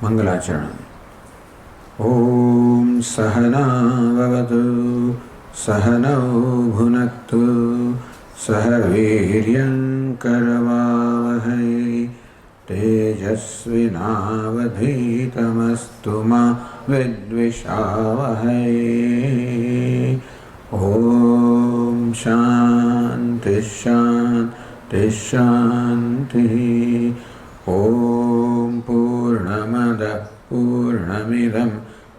મંગલાચરણ. ઓમ સહનાવવતુ સહનૌ ભુનક્તુ સહ વીર્યં કરવાવહૈ તેજસ્વિનાવધીતમસ્તુ મા વિદ્વિષાવહૈ. ઓમ શાંતિ શાંતિ શાંતિ. ઓમ પૂર્ણમદ પૂર્ણમિદં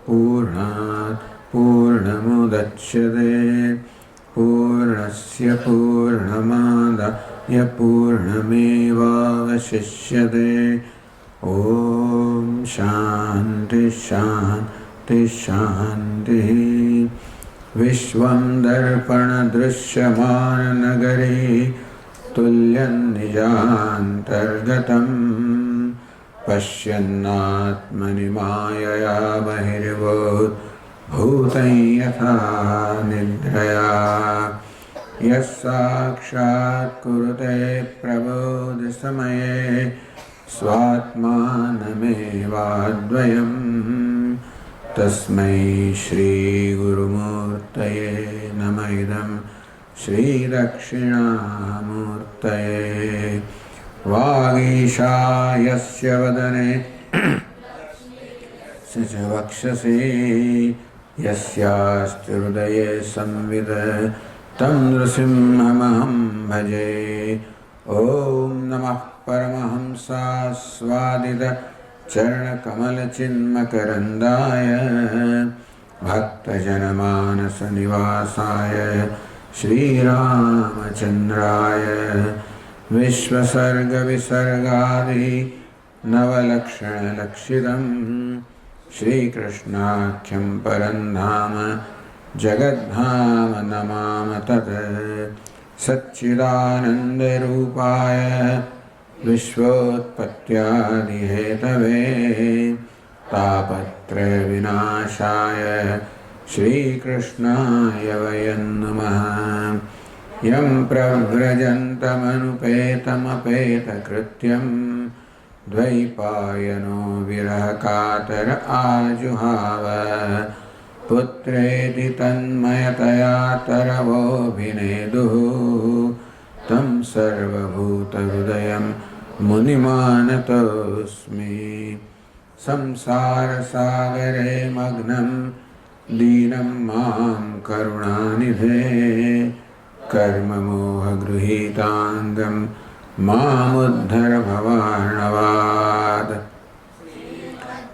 પૂર્ણાત પૂર્ણમુદચ્યતે પૂર્ણસ્ય પૂર્ણમાદાય પૂર્ણમેવાવશિષ્યતે. ઓમ શાંતિ શાંતિ શાંતિ. વિશ્વં દર્પણદૃશ્યમાનનગરે તુલ્યં નિજાંતર્ગતં પશ્યન્નાત્મનિ માયયા બહિર્ભૂત ભૂતં યથા નિદ્રયા. યસ્સાક્ષાત્ કુરુતે પ્રબોધ સમયે સ્વાત્માનમેવાદ્વયં તસ્મૈ શ્રી ગુરુમૂર્તયે નમઃ. ઇદં શ્રી દક્ષિણામૂર્તયે. વાગીશા યસ્ય વદને સ વક્ષસી યસ્યાસ્તિ હૃદયે સંવિદ तं નૃસિંહમહં ભજે. ઓમ નમઃ પરમહંસાસ્વાદિત ચરણકમલચિન્મકરન્દાય ભક્તજનમાનસનિવાસાય શ્રીરામચંદ્રાય વિશ્વસર્ગવિસર્ગાદિ નવલક્ષણલક્ષિતં શ્રીકૃષ્ણાખ્યં પરં ધામ જગદ્ધામ નમામ તત. સચ્ચિદાનંદરૂપાય વિશ્વોત્પત્યાદિહેતવે તાપત્રય વિનાશાય શ્રીકૃષ્ણાય વયં નમઃ. યં પ્રવ્રજन्तमनुपेतमपेतकृत्यं द्वैपायनो विरहकातर आजुहाव. पुत्रेति तन्मयतया तरवोऽभिनेदुः तं सर्वभूतहृदयं मुनिमानतोऽस्मि. संसारसागरे मग्नं दीनं मां करुणानिधे कर्ममोहगृहीताङ्गं मामुद्धर भवार्णवात्.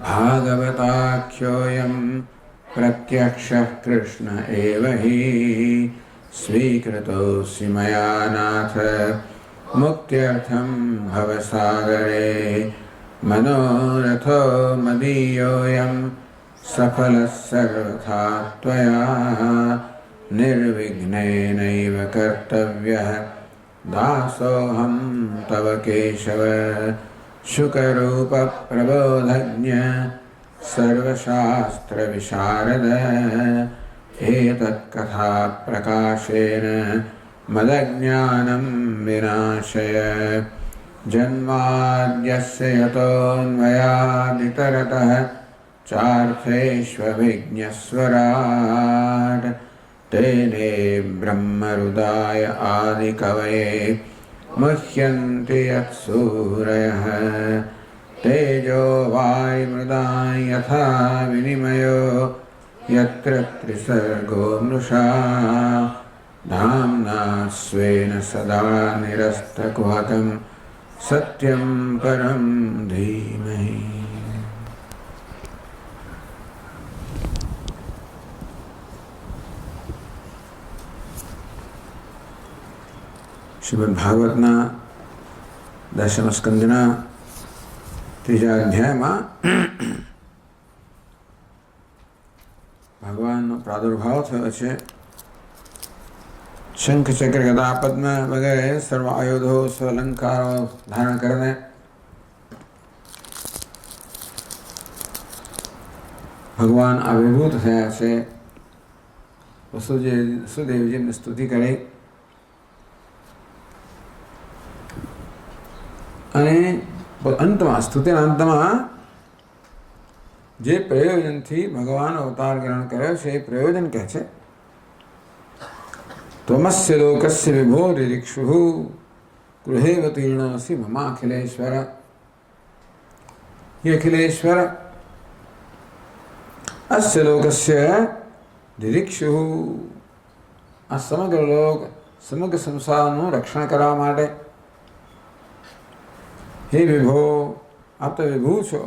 भागवताख्योऽयं प्रत्यक्षः कृष्ण एव हि स्वीकृतोऽसि मया नाथ मुक्त्यर्थं भवसागरे. मनोरथो मदीयोऽयं सफलः सर्वथा त्वया निर्विघ्नेनैव कर्तव्यः दासोऽहं तव केशव. शुकरूपप्रबोधज्ञ सर्वशास्त्रविशारद एतत्कथाप्रकाशेन मदज्ञानं विनाशय. जन्माद्यस्य यतोऽन्वयादितरतः चार्थेष्वभिज्ञस्वराट् तेने ब्रह्मरुदाय आदिकवये मुह्यन्ति यत्सूरयः. तेजो वायुमृदां यथा विनिमयो यत्र त्रिसर्गो मृषा धाम्ना स्वेन सदा निरस्तकुहकं सत्यं परं धीमहि. શ્રીમદ ભાગવતના 10મા સ્કંદના 3જા અધ્યાયમાં ભગવાનનો પ્રાદુર્ભાવ થયો છે. શંખ ચક્ર ગદા પદ્મ વગેરે સર્વ આયુધો સ્વલંકારો ધારણ કરીને ભગવાન આવિર્ભૂત થયા છે. વસુદેવજીની સ્તુતિ કરી અને અંતમાં સ્તુતિના અંતમાં જે પ્રયોજનથી ભગવાન અવતાર ગ્રહણ કર્યો છે એ પ્રયોજન કહે છે. ત્વમસ્ય લોકસ્ય વિભો રિરિક્ષુઃ ગૃહેવતીર્ણોऽસि મમાખિલેશ્વર. હે અખિલેશ્વર, અસ્ય લોકસ્ય રિરિક્ષુઃ, આ સમગ્ર લોક સમગ્ર સંસારનું રક્ષણ કરવા માટે. હે વિભો, આપ તો વિભુ છો,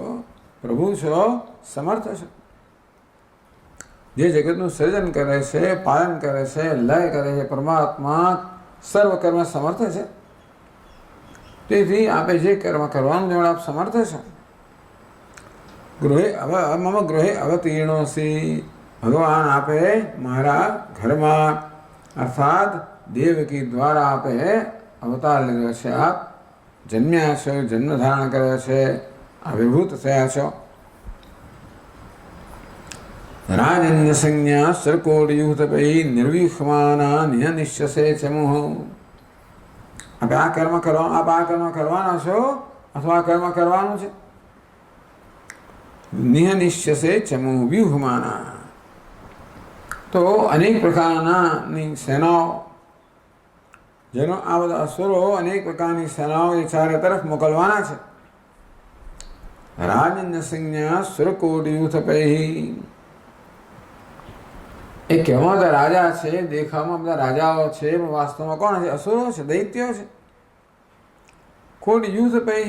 પ્રભુ છો, સમર્થ છો. જે જગતનું સર્જન કરે છે, પાલન કરે છે, લય કરે છે, પરમાત્મા સર્વ કર્મ સમર્થ છે. તેથી આપે જે કર્મ કરવાનું જેવડે આપ સમર્થ છો. મમ ગૃહે અવતીર્ણોસી, ભગવાન આપે મારા ઘરમાં અર્થાત દેવકી દ્વારા આપે અવતાર લીધો છે. આપ જન્મ્યા છો, જન્મ ધારણ કર્યો છે, આવિર્ભૂત થયા છો. રાજન્ય સંજ્ઞા સરકોડયુતપૈ નિર્વિહમાના નિહનિશ્ચસે ચમુઃ. આપણે આ કર્મ કરવા, આપ આ કર્મ કરવાના છો અથવા આ કર્મ કરવાનું છે. નિહનિશ્ચસે ચમુઃ વ્યુહમાના, તો અનેક પ્રકારની સેનાઓ, જેનો આ બધા અસુરો અનેક પ્રકારની સેનાઓ એ ચારે તરફ મોકલવાના છે. રાજન્ય સંજ્ઞા સુરકોડયુથપૈ, એ કહેવામાં બધા રાજા છે, દેખાવામાં બધા રાજાઓ છે, પણ વાસ્તવમાં કોણ છે? અસુરો છે, દૈત્યો છે. કોડ યુદ્ધ પૈ,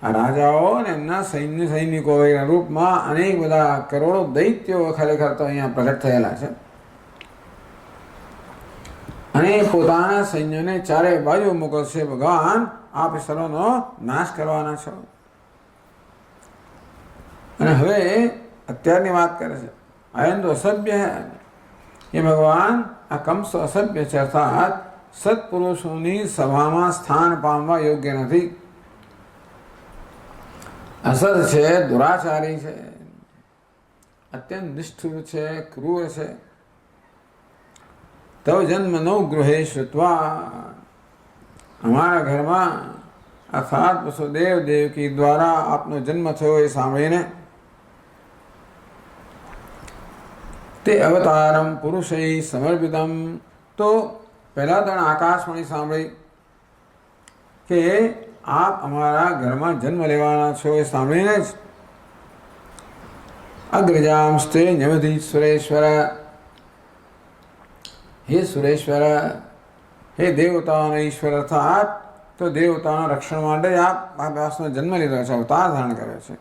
આ રાજાઓ અને એમના સૈનિકો વગેરેના રૂપમાં અનેક બધા કરોડો દૈત્યો ખરેખર તો અહીંયા પ્રગટ થયેલા છે. અને પોતાના સૈન્યોને ચારે બાજુ મોકલશે. ભગવાન આપ સર્વનો નાશ કરવાના છો. અને હવે અત્યારની વાત કરે છે. અયન તો અસભ્ય હૈ, એ ભગવાન આ કંસ અસભ્ય છે, અર્થાત સત્પુરુષોની સભામાં સ્થાન પામવા યોગ્ય નથી. અસદ છે, દુરાચારી છે, અત્યંત નિષ્ઠુર છે, ક્રૂર છે. તવ જન્મ નવ ગૃહે શ્રુત્વા, અમારા ઘરમાં અર્થાત વસુદેવ દેવકી દ્વારા આપનો જન્મ થયો એ સાંભળીને તે અવતારમ પુરુષૈ સમર્પિતમ, તો પહેલા તો આકાશવાણી સાંભળી કે આપ અમારા ઘરમાં જન્મ લેવાના છો એ સાંભળીને જ અગ્રજામ સ્તે ન્યવધિ સુરેશ્વર, હે સુરેશ્વર, હે દેવતાઓનો ઈશ્વર, અર્થાત તો દેવતાઓના રક્ષણ માટે આપ આ વ્યાસનો જન્મ લીધો છે, અવતાર ધારણ કર્યો છે.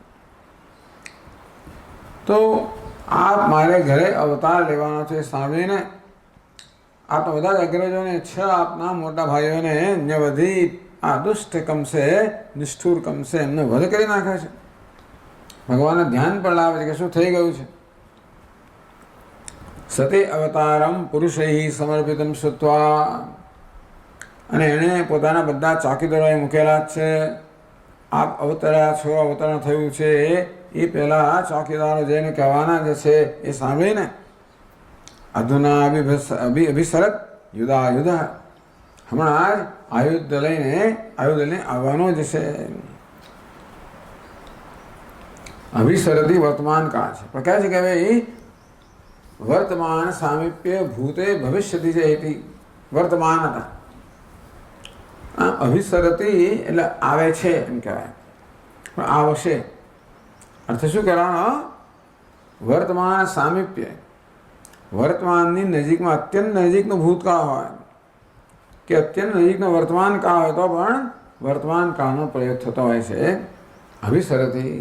તો આપ મારે ઘરે અવતાર લેવાનો છે સાંભળીને આપના બધા જ અગ્રજોને, 6 આપના મોટા ભાઈઓને ન્યવધિ, આ દુષ્ટ કંસે, નિષ્ઠુર કંસે એમને વધ કરી નાખે છે. ભગવાનને ધ્યાન પણ લાવે છે કે શું થઈ ગયું છે. સતે અવતારમ પુરુષૈ સમર્પિતમ શ્રુત્વા, અને એણે પોતાના બધા ચોકીદારોએ મૂકેલા જ છે. આપ અવતર્યા છો, અવતરણ થયું છે એ પહેલા ચોકીદારો જઈને કહેવાના જે છે એ સાંભળીને અધુના અભિસરત યુદ્ધ, હમણાં જ આયુધ લઈને આવવાનો જ છે. અભિસરતી વર્તમાન કાળ છે, પણ કહે છે કે ભાઈ વર્તમાન સામીપ્ય ભૂતે ભવિષ્યતિ છે, એથી વર્તમાન હતા. અભિસરતી એટલે આવે છે એમ કહેવાય, પણ આવશે અર્થ શું કરવાનો? વર્તમાન સામીપ્ય, વર્તમાનની નજીકમાં અત્યંત નજીકનો ભૂતકાળ હોય કે અત્યંત નજીકનો વર્તમાન કાળ હોય તો પણ વર્તમાન કાળનો પ્રયોગ થતો હોય છે અભિસરતી.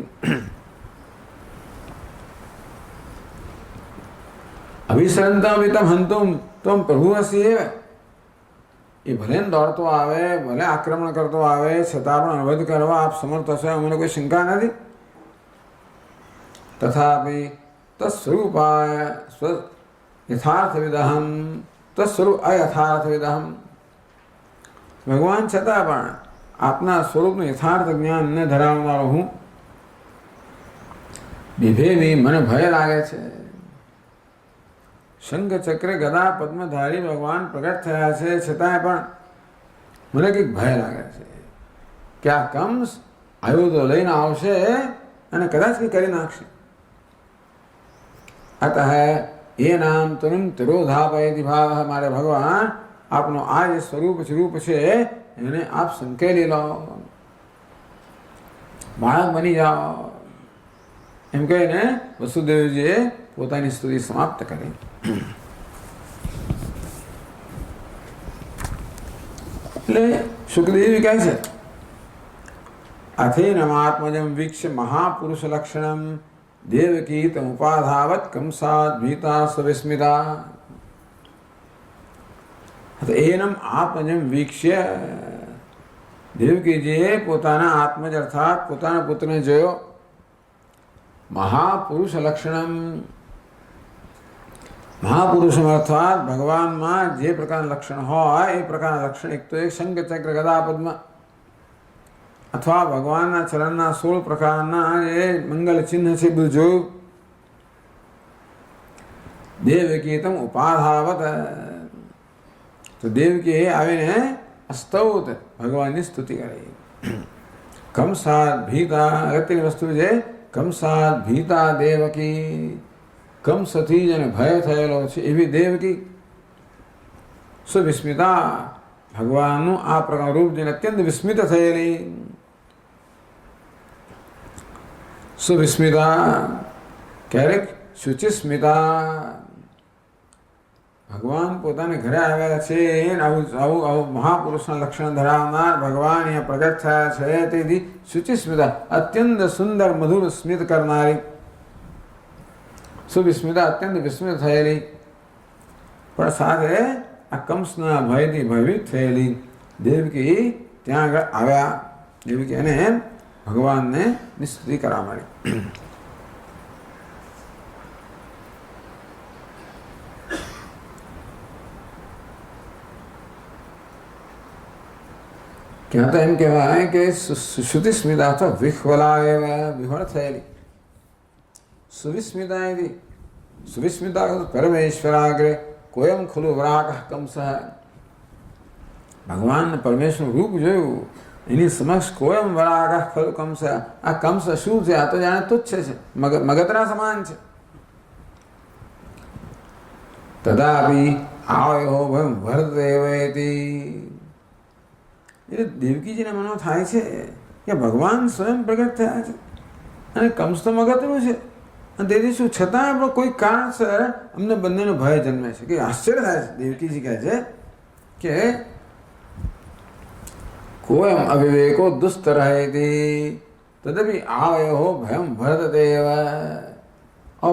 અભિસરંતમ વિતમ હંતુમ તમ પ્રભુ હસી, એ ભલે દોડતો આવે, ભલે આક્રમણ કરતો આવે, છતાં પણ અવધ કરવા આપ સમર્થ હશો, અમને કોઈ શંકા નથી. તથાપિ તસ્વરૂપાય યથાર્થવિદહમ, તસ્વરૂપ અયથાર્થવિદહમ, ભગવાન છતાં પણ આપના સ્વરૂપનું યથાર્થ જ્ઞાન ન ધરાવનારો હું બિભેમી, મને ભય લાગે છે. શંખ ચક્ર ગદા પદ્મધારી ભગવાન પ્રગટ થયા છે, છતાંય પણ મને કંઈક ભય લાગે છે કે આ કંસ આયુધો લઈને આવશે અને કદાચ કંઈ કરી નાખશે. અતઃ એ નામ તુરંત તિરોધાપયતિ ભાવ. મારે ભગવાન આપનો આ જે સ્વરૂપ છે એને આપ સંકેલી લો, બાળક બની જાઓ, એમ કહીને વસુદેવજીએ પોતાની સ્તુતિ સમાપ્ત કરી. એટલે શુકદેવી કહે છે, અથેનમાત્મજમ વીક્ષ્ય મહાપુરુષ લક્ષણમ દેવકી તમુપાધાવત કંસાદ ભીતા સવિસ્મિતા. એનમ આત્મજમ વીક્ષ્ય, દેવકીજીએ પોતાના આત્મજ અર્થાત પોતાના પુત્રને જોયો. મહાપુરુષ લક્ષણમ, મહાપુરુષ અર્થાત ભગવાનમાં જે પ્રકારના લક્ષણ હોય એ પ્રકારના લક્ષણ. એક તો એક શંખ ચક્ર ગદા પદ્મ, અથવા ભગવાનના ચરણના 16 પ્રકારના જે મંગલ ચિહ્ન છે બધું જોયું. દેવકી તમ ઉપાધાવત, તો દેવકી આવીને અસ્તૌત ભગવાનની સ્તુતિ કરી. કંસાદ ભીતા, અગત્યની વસ્તુ છે કંસાદ ભીતા દેવકી, કંસથી જેને ભય થયેલો છે એવી દેવકી. સુવિસ્મિતા, ભગવાનનું આ પ્રકારનું રૂપ જેને અત્યંત વિસ્મિત થયેલી. સુવિસ્મિતા, ક્યારેક શુચિસ્મિતા, ભગવાન પોતાને ઘરે આવ્યા છે આવું મહાપુરુષના લક્ષણ ધરાવનાર ભગવાન અહીંયા પ્રગટ થયા છે. તેથી શુચિસ્મિતા, અત્યંત સુંદર મધુર સ્મિત કરનારી. સુવિસ્મિતા, અત્યંત વિસ્મિત થયેલી, પણ સાથે આ કંસના ભયથી ભયભીત થયેલી દેવકી ત્યાં આગળ આવ્યા. દેવકી અને ભગવાનને સ્તુતિ કરવા મળી. ક્યાં તો એમ કહેવાય કે શુતિસ્મિતા અથવા વિહ્વલા, વિહ્વળ થયેલી. સુવિસ્મિતા એવી, સુવિસ્મિતા પરમેશ્વરાગ્રે કોયમ ખુલ્લુ વરાક કંસ. ભગવાન પરમેશ્વરનું રૂપ જોયું, એની સમક્ષ કોયમ વરાક ખલુ કંસ. આ કંસ શું છે? આ તો જાણે તુચ્છ છે, મગતરા સમાન છે. તદાપી આવ્યો ભયમ ભરદેવેતી. એટલે દેવકીજીને મનમાં થાય છે કે ભગવાન સ્વયં પ્રગટ થયા છે અને કંસ તો મગતરું છે, અને તેથી શું છતાં આપણો કોઈ કારણસર અમને બંનેનો ભય જન્મે છે. કે આશ્ચર્ય થાય છે. દેવકીજી કહે છે કે કોયમ અવિવેકો દુસ્તરહેતી તદપી આવ્યો ભયમ ભરતદેવ.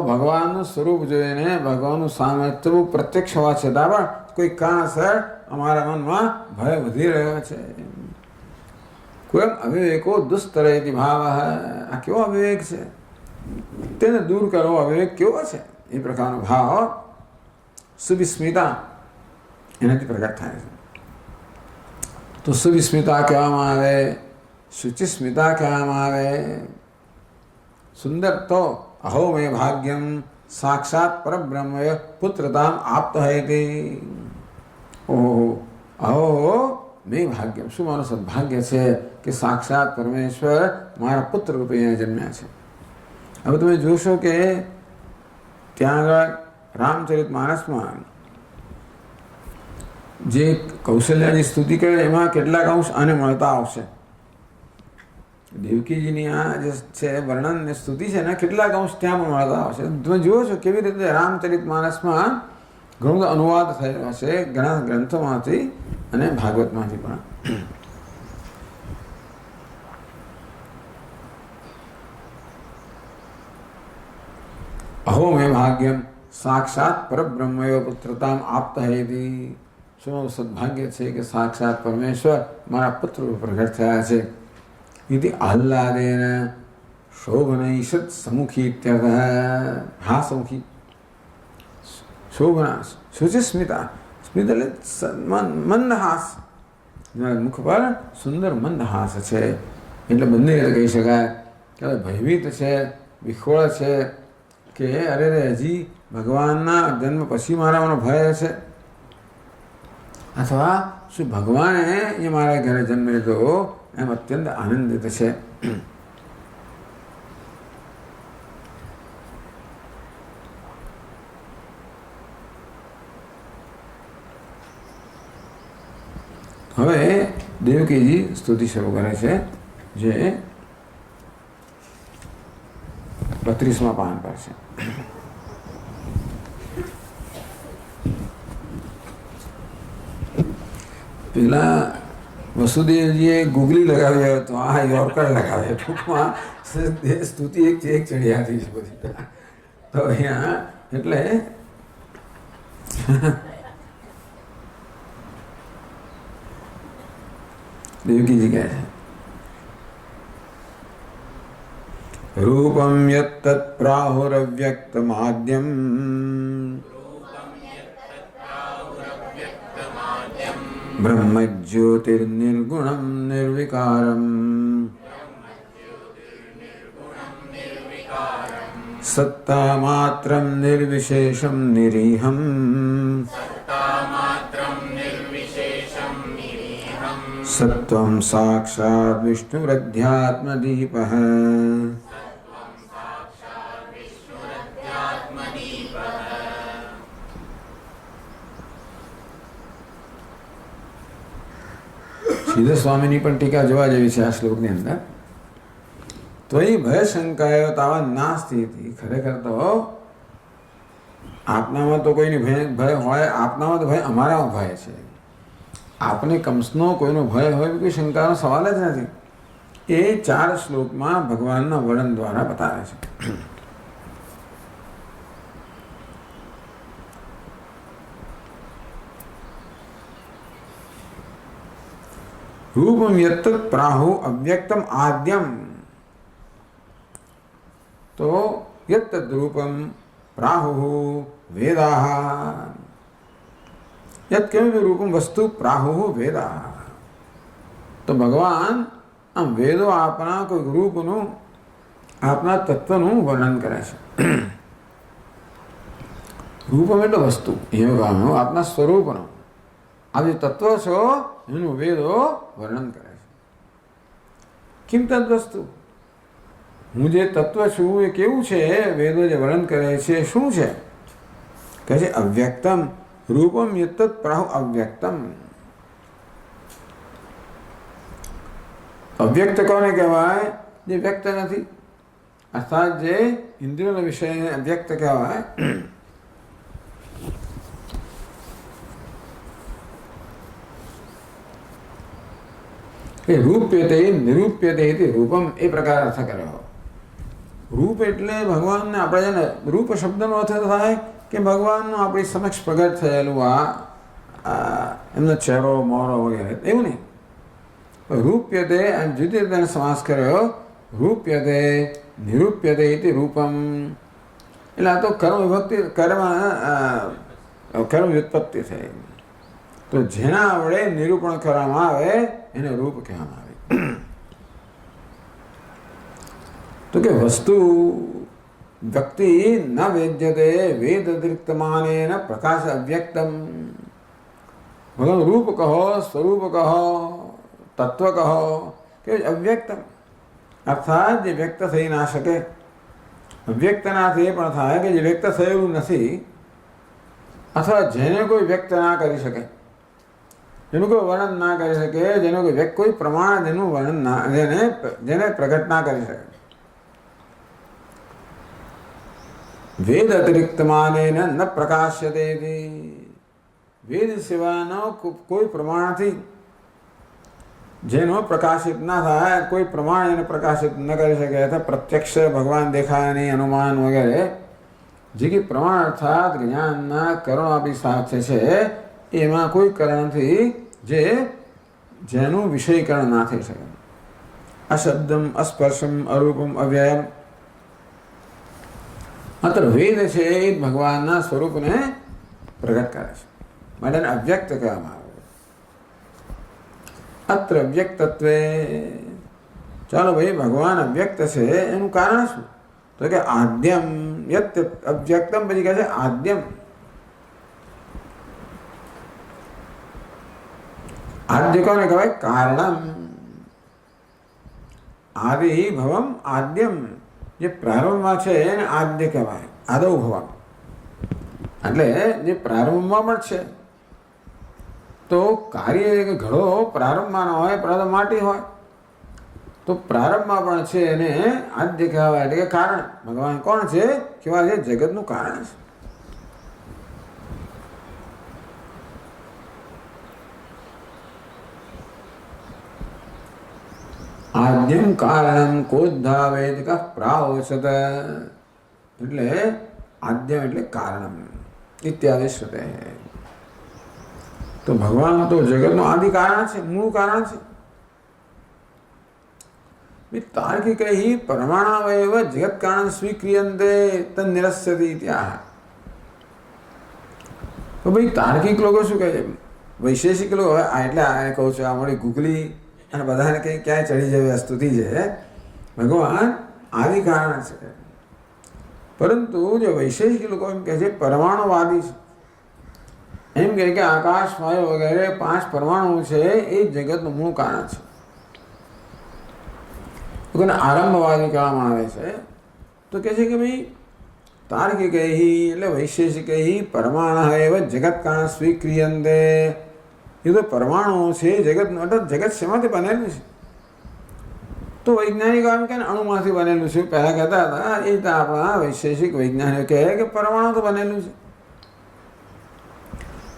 ભગવાનનું સ્વરૂપ જોઈને ભગવાનનું સામર્થ્ય પ્રત્યક્ષ હોવા છતાં પણ કોઈ કારણસર અમારા મનમાં ભય વધી રહ્યો છે. કોયમ અવિવેકો દુસ્તરહેતી ભાવ. આ કેવો અવિવેક છે, તેને દૂર કરવો અવિવેક કેવો છે, એ પ્રકારનો ભાવ સુવિસ્મિતા એનાથી પ્રગટ થાય છે. તો સુવિસ્મિતા કહેવામાં આવે, શુચિસ્મિતા કહેવામાં આવે. સુંદર તો અહો મેં ભાગ્યમ સાક્ષાત પરબ્રહ્મય પુત્રતામ આપતહેતી. ઓહો, અહો મેં ભાગ્યમ, શું મારું સદભાગ્ય છે કે સાક્ષાત પરમેશ્વર મારા પુત્ર રૂપે અહીંયા જન્મ્યા છે. હવે તમે જોશો કે ત્યાં આગળ રામચરિત માનસમાં જે કૌશલ્યાની સ્તુતિ કરે એમાં કેટલાક અંશ આને મળતા આવશે. દેવકીજીની આ જે છે વર્ણન ને સ્તુતિ છે ને કેટલાક અંશ ત્યાં પણ મળતા આવશે. તમે જુઓ છો કેવી રીતે રામચરિત માનસમાં ઘણો બધો અનુવાદ થયેલો છે ઘણા ગ્રંથોમાંથી અને ભાગવતમાંથી પણ. અહો મેં ભાગ્યમ સાક્ષાત પરબ્રહ્મયો પુત્રતામ આપતહેતી. શું સદભાગ્ય છે કે સાક્ષાત પરમેશ્વર મારા પુત્ર પ્રગટ થયા છે. इति आह्लादेन शोभनैषत् सम्मुखी इत्यर्थः. हासमुखी, शोभना, शुचिस्मिता. स्मित એટલે મંદહાસ, મુખ પર સુંદર મંદહાસ છે. એટલે બંને રીતે કહી શકાય કે ભયભીત છે, વિખોળ છે કે અરે રે હજી ભગવાનના જન્મ પછી મારામાં ભય છે, અથવા શું ભગવાને એ મારા ઘરે જન્મ લીધો એમ અત્યંત આનંદિત છે. હવે દેવકીજી સ્તુતિ શરૂ કરે છે, જે 32મા પાન પર છે. પેલા વસુદેવજીએ ગુગલી લગાવી તો આ યોર્કર લગાવે. ટૂંકમાં સ્તુતિ એક ચડિયાતી છે બધી. તો અહીંયા એટલે દેવકીજી કહે છે, રૂપમ યત્તત પ્રાહુરવ્યક્તમાદ્યમ બ્રહ્મજ્યોતિર્નિર્ગુણમ નિર્વિકારમ સત્તામાત્રમ નિર્વિશેષમ નિરીહમ સત્વં સાક્ષાત વિષ્ણુરધ્યાત્મદીપઃ. સિદ્ધ સ્વામીની પણ ટીકા જોવા જેવી છે આ શ્લોકની અંદર. તો એ ભય શંકાયો તાવા નાસ્તી હતી. ખરેખર તો આપનામાં તો કોઈની ભય હોય, આપનામાં તો ભય અમારામાં ભય છે. આપને કંસનો કોઈનો ભય હોય કોઈ શંકાનો સવાલ જ નથી. એ 4 શ્લોકમાં ભગવાનના વર્ણન દ્વારા બતાવે છે. રૂપમ યત્ત પ્રાહુ અવ્યક્તમ આદ્યમ. તો યત્ત રૂપમ પ્રાહુ વેદાહ. યત્ કિમપી રૂપમ વસ્તુ પ્રાહુ વેદાહ. તો ભગવાન આમ વેદો આપણા કોઈ રૂપનું, આપણા તત્વનું વર્ણન કરે છે. રૂપમ એટલે વસ્તુ, એવું આપના સ્વરૂપનું આ જે તત્વ છો એનું વેદો વર્ણન કરે છે. કિમ તદ વસ્તુ, હું જે તત્વ છું એ કેવું છે, વેદો જે વર્ણન કરે છે શું છે? કહે છે અવ્યક્તમ રૂપમ યત્તત પ્રાહુ અવ્યક્તમ. અવ્યક્ત કોને કહેવાય? જે વ્યક્ત નથી, અર્થાત જે ઇન્દ્રિયોના વિષયને અવ્યક્ત કહેવાય. રૂપ્યતે નિરૂપ્યતે રૂપમ એ પ્રકાર અર્થ કર્યો. રૂપ એટલે ભગવાનને આપણે છે ને રૂપ શબ્દનો અર્થ થાય કે ભગવાનનું આપણી સમક્ષ પ્રગટ થયેલું આ એમનો ચહેરો મોરો વગેરે, એવું નહીં. રૂપ્યતે અને જુદી રીતે સમાસ કર્યો. રૂપ્યતે નિરૂપ્યતે ઇતિ રૂપમ. એટલે આ તો કર્મ વિભક્તિ, કર્મ વ્યુત્પત્તિ થઈ. તો જેના વડે નિરૂપણ કરવામાં આવે એને રૂપ કહેવામાં આવે. તો કે વસ્તુ વ્યક્તિ ન વેદ્યતે વેદ અતિરિક્તમાનેન પ્રકાશ અવ્યક્તમ. ભગવાન રૂપ કહો, સ્વરૂપ કહો, તત્વ કહો કે અવ્યક્તમ, અર્થાત જે વ્યક્ત થઈ ના શકે. અવ્યક્તનાથી એ પણ થાય કે જે વ્યક્ત થયેલું નથી, અથવા જેને કોઈ વ્યક્ત ના કરી શકે, જેનું કોઈ વર્ણન ના કરી શકે, જેનું કોઈ પ્રમાણ જેનું વર્ણન ના, જેને પ્રગટ ના કરી શકે. વેદ અતિરિક્ત માનેન ન પ્રકાશ્યતે. વેદ સિવાયનો કોઈ પ્રમાણથી જેનો પ્રકાશિત ના થાય, કોઈ પ્રમાણ એને પ્રકાશિત ન કરી શકે, અથવા પ્રત્યક્ષ ભગવાન દેખાય નહીં, અનુમાન વગેરે જે કે પ્રમાણ અર્થાત જ્ઞાનના કરણ આપણી સાથે છે, એમાં કોઈ કરણથી જેનું વિષયકરણ ના થઈ શકે. અશબ્દમ અસ્પર્શમ અરૂપમ અવ્યયમ. માત્ર વેદ છે એ ભગવાનના સ્વરૂપને પ્રગટ કરે છે, માટે અવ્યક્ત કહેવામાં આવે. અત્ર અવ્યક્તત્વે. ચાલો ભાઈ, ભગવાન અવ્યક્ત છે એનું કારણ શું? તો કે આદ્યમ યત અવ્યક્તમ, પછી કહે છે આદ્યમ. આદ્ય કોને કહેવાય? કારણમ. આદિ ભવમ આદ્યમ. જે પ્રારંભમાં છે એને આદ્ય કહેવાય, આદૌ ભવમ. એટલે જે પ્રારંભમાં પણ છે તો કાર્ય કે ઘડો પ્રારંભમાં ન હોય, પ્રારંભ માટી હોય, તો પ્રારંભમાં પણ છે એને આદ્ય કહેવાય, એટલે કે કારણ. ભગવાન કોણ છે? કહેવાય છે જગતનું કારણ છે. આદ્યમ કારણમ કોદ્ધાવેદ પ્રાવસત, એટલે આદ્યમ એટલે કારણમ ઇત્યાદિ શ્રુતે. તો ભગવાન તો જગતનું આદિ કારણ છે, મૂળ કારણ છે. તાર્કિક પરમાણવ જગત કારણ સ્વીક્રિયંતે તન્નિરસ્યતિ ત્યાં. તો ભાઈ તાર્કિક લોકો શું કહે છે? વૈશેષિક લોકો એટલે આ કહું છું, આ મારી ગુગલી અને બધાને કંઈ ક્યાંય ચડી જેવી વસ્તુથી છે. ભગવાન આદિ કારણ છે, પરંતુ જે વૈશેષિક લોકો એમ કહે છે પરમાણુવાદી છે. એમ કહે કે આકાશ, વાયુ વગેરે 5 પરમાણુ છે એ જગતનું મૂળ કારણ છે. લોકોને આરંભવાદી કહેવામાં આવે છે. તો કહે છે કે ભાઈ તાર્કિક એટલે વૈશેષિક પરમાણુ એવ જગત કારણ સ્વીક્રિયંતે. એ તો પરમાણુ છે જગતનું, એટલે જગત શેમાંથી બનેલું છે? તો વૈજ્ઞાનિકો એમ કે અણુમાંથી બનેલું છે. પહેલાં કહેતા હતા, એ તો આપણા વૈશેષિક વૈજ્ઞાનિકો કહે કે પરમાણુ તો બનેલું છે.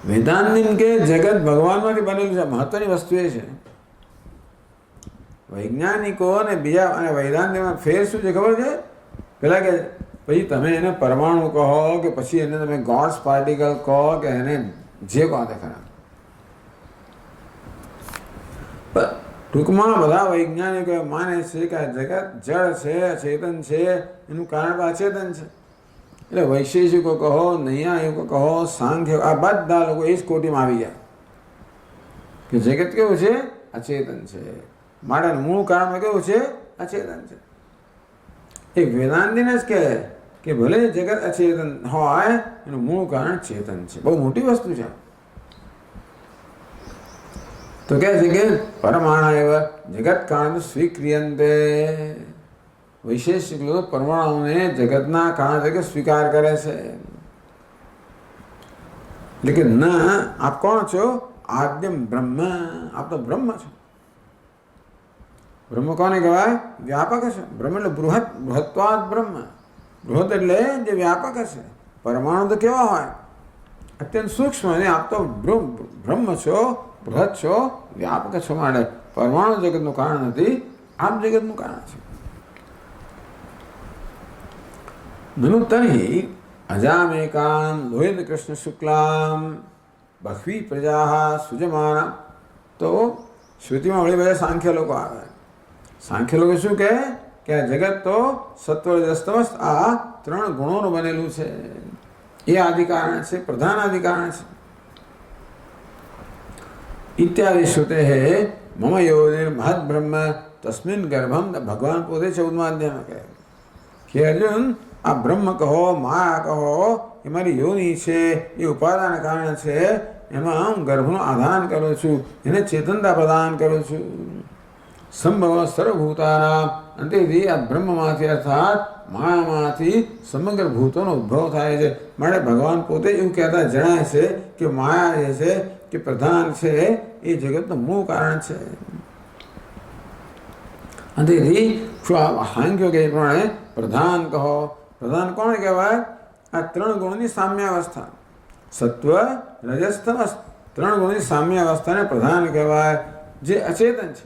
વેદાંતિન કે જગત ભગવાનમાંથી બનેલું છે. મહત્વની વસ્તુ એ છે. વૈજ્ઞાનિકો અને બીજા અને વૈદાંતિમાં ફેર શું છે ખબર છે? પેલા કે પછી તમે એને પરમાણુ કહો કે પછી એને તમે ગોડ્સ પાર્ટિકલ કહો કે એને જે કહો તે ખરા. ટૂંકમાં બધા વૈજ્ઞાનિકો માને છે કે આ જગત જળ છે, અચેતન છે, એનું કારણ અચેતન છે. એટલે વૈશેષિકો કહો, નૈયાયિકો કહો, સાંખ્ય, આ બધા લોકો એ જ કોટીમાં આવી ગયા કે જગત કેવું છે? અચેતન છે. માટે મૂળ કારણ કેવું છે? અચેતન છે. એ વેદાંતિને જ કહે કે ભલે જગત અચેતન હોય, એનું મૂળ કારણ ચેતન છે. બહુ મોટી વસ્તુ છે. તો કહે છે કે પરમાણુ એવ જગત કારણ સ્વીક્રિયંતે. વૈશેષિક લોકો પરમાણુને જગતના કારણ તરીકે સ્વીકાર કરે છે. એટલે કે ન આપ કોણ છો? આદ્યમ બ્રહ્મ. આપ તો બ્રહ્મ છો. બ્રહ્મ કોને કહેવાય? વ્યાપક છે. બ્રહ્મ એટલે બૃહદ, બૃહત્વાદ બ્રહ્મ. બૃહદ એટલે જે વ્યાપક છે. પરમાણુ તો કેવા હોય? અત્યંત સૂક્ષ્મ. અને આપ તો બ્રહ્મ છો, બૃહદ છો, વ્યાપક છો. માટે પરમાણુ જગતનું કારણ નથી, આપ જગતનું કારણ છે. નનુ તર્હિ અજામેકામ લોહિત કૃષ્ણ શુક્લામ બહવી પ્રજા સુજમાના. તો શ્રુતિમાં વળી બધા સાંખ્ય લોકો આવે. સાંખ્ય લોકો શું કહે કે આ જગત તો સત્વ રજસ તમસ આ 3 ગુણોનું બનેલું છે. એ આદિકારણ છે, પ્રધાન આદિકારણ છે. ઇત્યાદિ શ્રુતે મમ યોનિર મહદ બ્રહ્મ તસ્મિન ગર્ભમ. ભગવાન પોતે 14મા અધ્યાયમાં કહે કે અર્જુન, આ બ્રહ્મ કહો, માયા કહો, એ મારી યોની છે, એ ઉપાદાન કારણ છે. એમાં હું ગર્ભનું આધાન કરું છું, એને ચેતનતા પ્રદાન કરું છું. સંભવ સર્વભૂતાના. અંતેથી આ બ્રહ્મમાંથી અર્થાત માયામાંથી સમગ્ર ભૂતોનો ઉદ્ભવ થાય છે. માટે ભગવાન પોતે એવું કહેતા જણાય છે કે માયા જે છે કે પ્રધાન છે, એ જગતનું મૂળ કારણ છે. અંતેથી શું સાંખ્યો કે પ્રમાણે પ્રધાન કહો. પ્રધાન કોણ કહેવાય? આ 3 ગુણોની સામ્યાવસ્થા, સત્વ રજસ તમસ, 3 ગુણોની સામ્યાવસ્થાને પ્રધાન કહેવાય, જે અચેતન છે.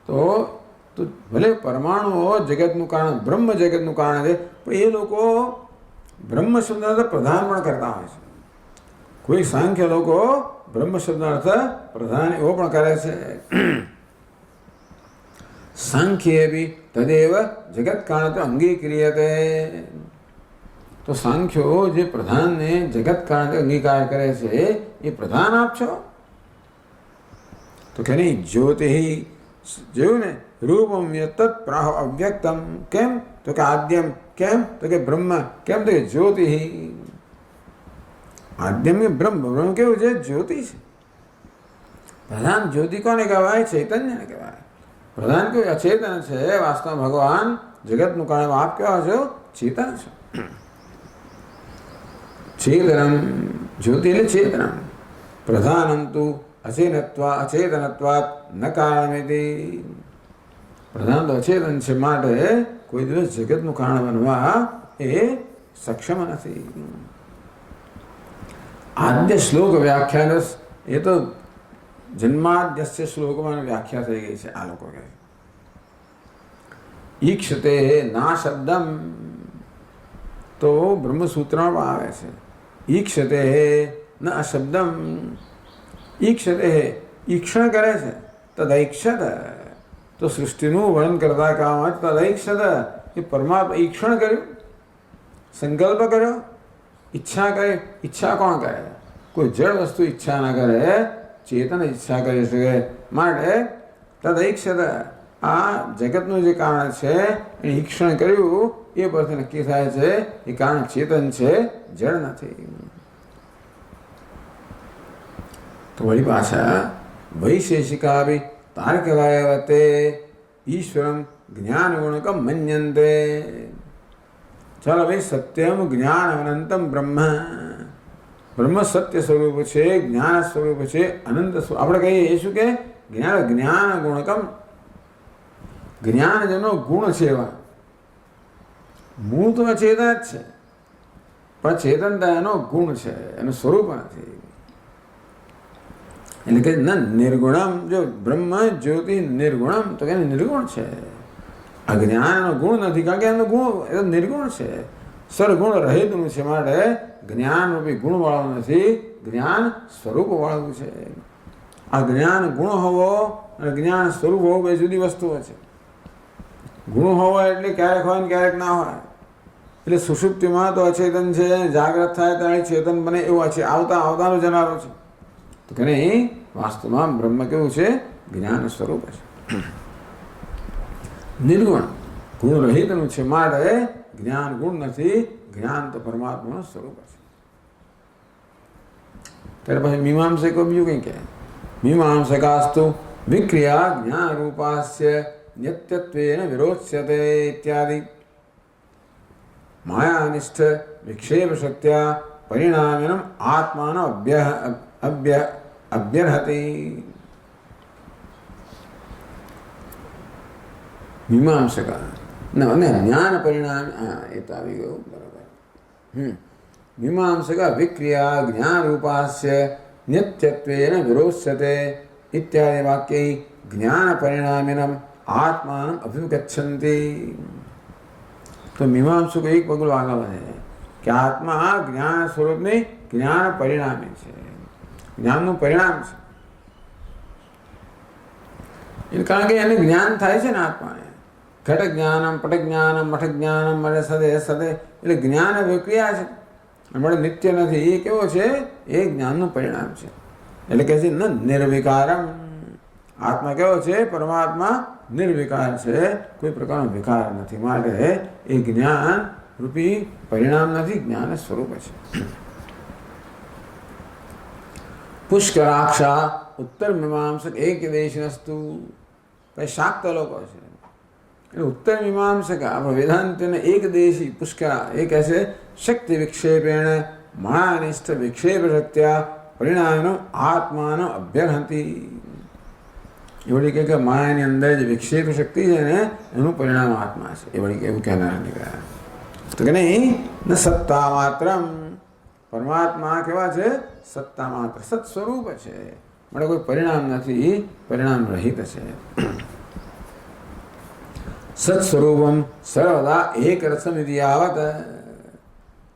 તો ભલે પરમાણુઓ જગતનું કારણ, બ્રહ્મ જગતનું કારણ છે, પણ એ લોકો બ્રહ્મ શબ્દનો અર્થ પ્રધાન પણ કરતા હોય છે. કોઈ સાંખ્ય લોકો બ્રહ્મ શબ્દનો અર્થ પ્રધાન એવો પણ કરે છે. સાંખ્યે બી તદેવ જગત કારણ તો અંગીક્રિયતે. તો સાંખ્યો જે પ્રધાનને જગત કારણ અંગીકાર કરે છે, એ પ્રધાન આપ છો. તો કે નહીં, જ્યોતિ જોયું ને, રૂપમ યતત પ્રાહ અવ્યક્તમ. કેમ? તો કે આદ્યમ. કેમ? તો કે બ્રહ્મ. કેમ? તો કે જ્યોતિ. આદ્યમ એ બ્રહ્મ. બ્રહ્મ કેવું છે? જ્યોતિ છે. પ્રધાન જ્યોતિ કોને કહેવાય? ચૈતન્યને કહેવાય. પ્રધાન કેવું? અચેતન છે. વાસ્તવમાં ભગવાન જગતનું કારણ આપ કેવા છો? ચેતન છો. ચેતનમ જ્યોતિ એટલે ચેતનમ. પ્રધાનમ તુ અચેતનત્વાત ન કારણમિતિ. પ્રધાન તો અચેતન છે, માટે કોઈ દિવસ જગતનું કારણ બનવા એ સક્ષમ નથી. આદ્ય શ્લોક વ્યાખ્યાન એ તો જન્માદ્યસ્ય શ્લોકમાં વ્યાખ્યા થઈ ગઈ છે. આ લોકો કહે ઈક્ષતે ના શબ્દમ તો બ્રહ્મસૂત્રમાં આવે છે. ઈક્ષતે ન અશબ્દમ. ઈક્ષતે ઈક્ષણ કરે છે. તદૈક્ષત તો સૃષ્ટિનું વર્ણન કરતા કામ તદૈક્ષત એ પરમાત્મા ઈક્ષણ કર્યું, સંકલ્પ કર્યો, ઈચ્છા કરે. ઈચ્છા કોણ કરે? કોઈ જળ વસ્તુ ઈચ્છા ના કરે, ચેતન ઈચ્છા કરી શકે. માટે તદૈક્ષત આ જગતનું જે કારણ છે એ ઈક્ષણ કર્યું, એ પરથી નક્કી થાય છે એ કારણ ચેતન છે, જળ નથી. તો વળી પાછા વૈશેષિકા બી તાર્કવાયવતે ઈશ્વરમ જ્ઞાન ગુણકમ મન્યંતે. ચાલો ભાઈ, સત્યમ જ્ઞાન અનંતમ બ્રહ્મ. બ્રહ્મ સત્ય સ્વરૂપ છે, જ્ઞાન સ્વરૂપ છે, અનંત સ્વરૂપ. આપણે કહીએ શું કે જ્ઞાન ગુણકમ. જ્ઞાન જેનો ગુણ છે એવા. મૂળ તો ચેતન જ છે, પણ ચેતનતા એનો ગુણ છે, એનું સ્વરૂપ નથી. એટલે કે નિર્ગુણમ. જો બ્રહ્મ જ્યોતિ નિર્ગુણમ તો કે નિર્ગુણ છે. અજ્ઞાન એનો ગુણ નથી, કારણ કે એનો ગુણ એ નિર્ગુણ છે, સરગુણ રહિતનું છે. માટે જ્ઞાન રૂપી ગુણ વાળું નથી, જ્ઞાન સ્વરૂપ વાળું છે. આ જ્ઞાન ગુણ હોવો અને જ્ઞાન સ્વરૂપ હોવું બે જુદી વસ્તુઓ છે. ગુણ હોવો એટલે ક્યારેક હોય ને ક્યારેક ના હોય. એટલે સુષુપ્તિમાં તો અચેતન છે, જાગ્રત થાય ત્યારે ચેતન બને એવું છે. આવતાનો જનારો છે. તો કે નહીં, વાસ્તવમાં બ્રહ્મ કેવું છે? જ્ઞાન સ્વરૂપ છે, નિર્ગુણ ગુણ રહિતનું છે. માટે જ્ઞાન ગુણ નથી, જ્ઞાન તો પરમાત્માનું સ્વરૂપ છે. ત્યારે પછી મીમાંસકો બીજું કંઈ કહે. મીમાંસકાસ્તુ વિક્રિયા જ્ઞાન રૂપાસ્ય નિત્યત્વેન વિરોચ્યતે ઇત્યાદિ. માયાનિષ્ઠ વિક્ષેપ શક્ત્યા પરિણામેન આત્માનો અભ્યર્હતિ. મીમાંસકા અને જ્ઞાન પરિણામ. એ તો આવી ગયું બરાબર. મીમાંસકા વિક્રિયા જ્ઞાન રૂપાસ્ય નિત્યત્વેન વિરોચ્યતે ઇત્યાદિ વાક્યૈ જ્ઞાન પરિણામિનમ આત્માનમ અભિગચ્છન્તિ. તો મીમાંસુક એક પગલું આગળ વધે કે આત્મા જ્ઞાન સ્વરૂપની જ્ઞાન પરિણામી છે, જ્ઞાનનું પરિણામ છે. એટલે કારણ કે એને જ્ઞાન થાય છે ને આત્માને. ઘટ જ્ઞાનમ, પટ જ્ઞાનમ, મઠ જ્ઞાનમ, મળે સદે સદે. એટલે જ્ઞાન વિક્રિયા છે, મળે નિત્ય નથી. એ કેવો છે? એ જ્ઞાનનું પરિણામ છે. એટલે કે છે નિર્વિકારમ. આત્મા કેવો છે? પરમાત્મા નિર્વિકાર છે, કોઈ પ્રકારનો વિકાર નથી. માટે એ જ્ઞાન રૂપી પરિણામ નથી, જ્ઞાન સ્વરૂપ છે. પુષ્કરાક્ષા ઉત્તર મીમાંસક એક દેશનસ્તુ. પછી શાક્ત લોકો છે એટલે ઉત્તર મીમાંસક. આપણે વેદાંતને એક દેશી પુષ્કરા એ કહે છે શક્તિ વિક્ષેપેણ માયાનિષ્ઠ વિક્ષેપ શક્ત્યા પરિણામનો આત્માનો અભ્યર્હંતિ. એ વળી કે માયાની અંદર જે વિક્ષેપ શક્તિ છે ને એનું પરિણામ આત્મા છે. એ વળી એવું કહેનાર નીકળ્યા. તો કે નહીં, ન સત્તા માત્રમ. પરમાત્મા કેવા છે? સત્તા માત્ર, સત સ્વરૂપ છે. માટે કોઈ પરિણામ નથી, પરિણામ રહિત છે. સત સ્વરૂપમ સર્વદા એક રસમિતિ આવત.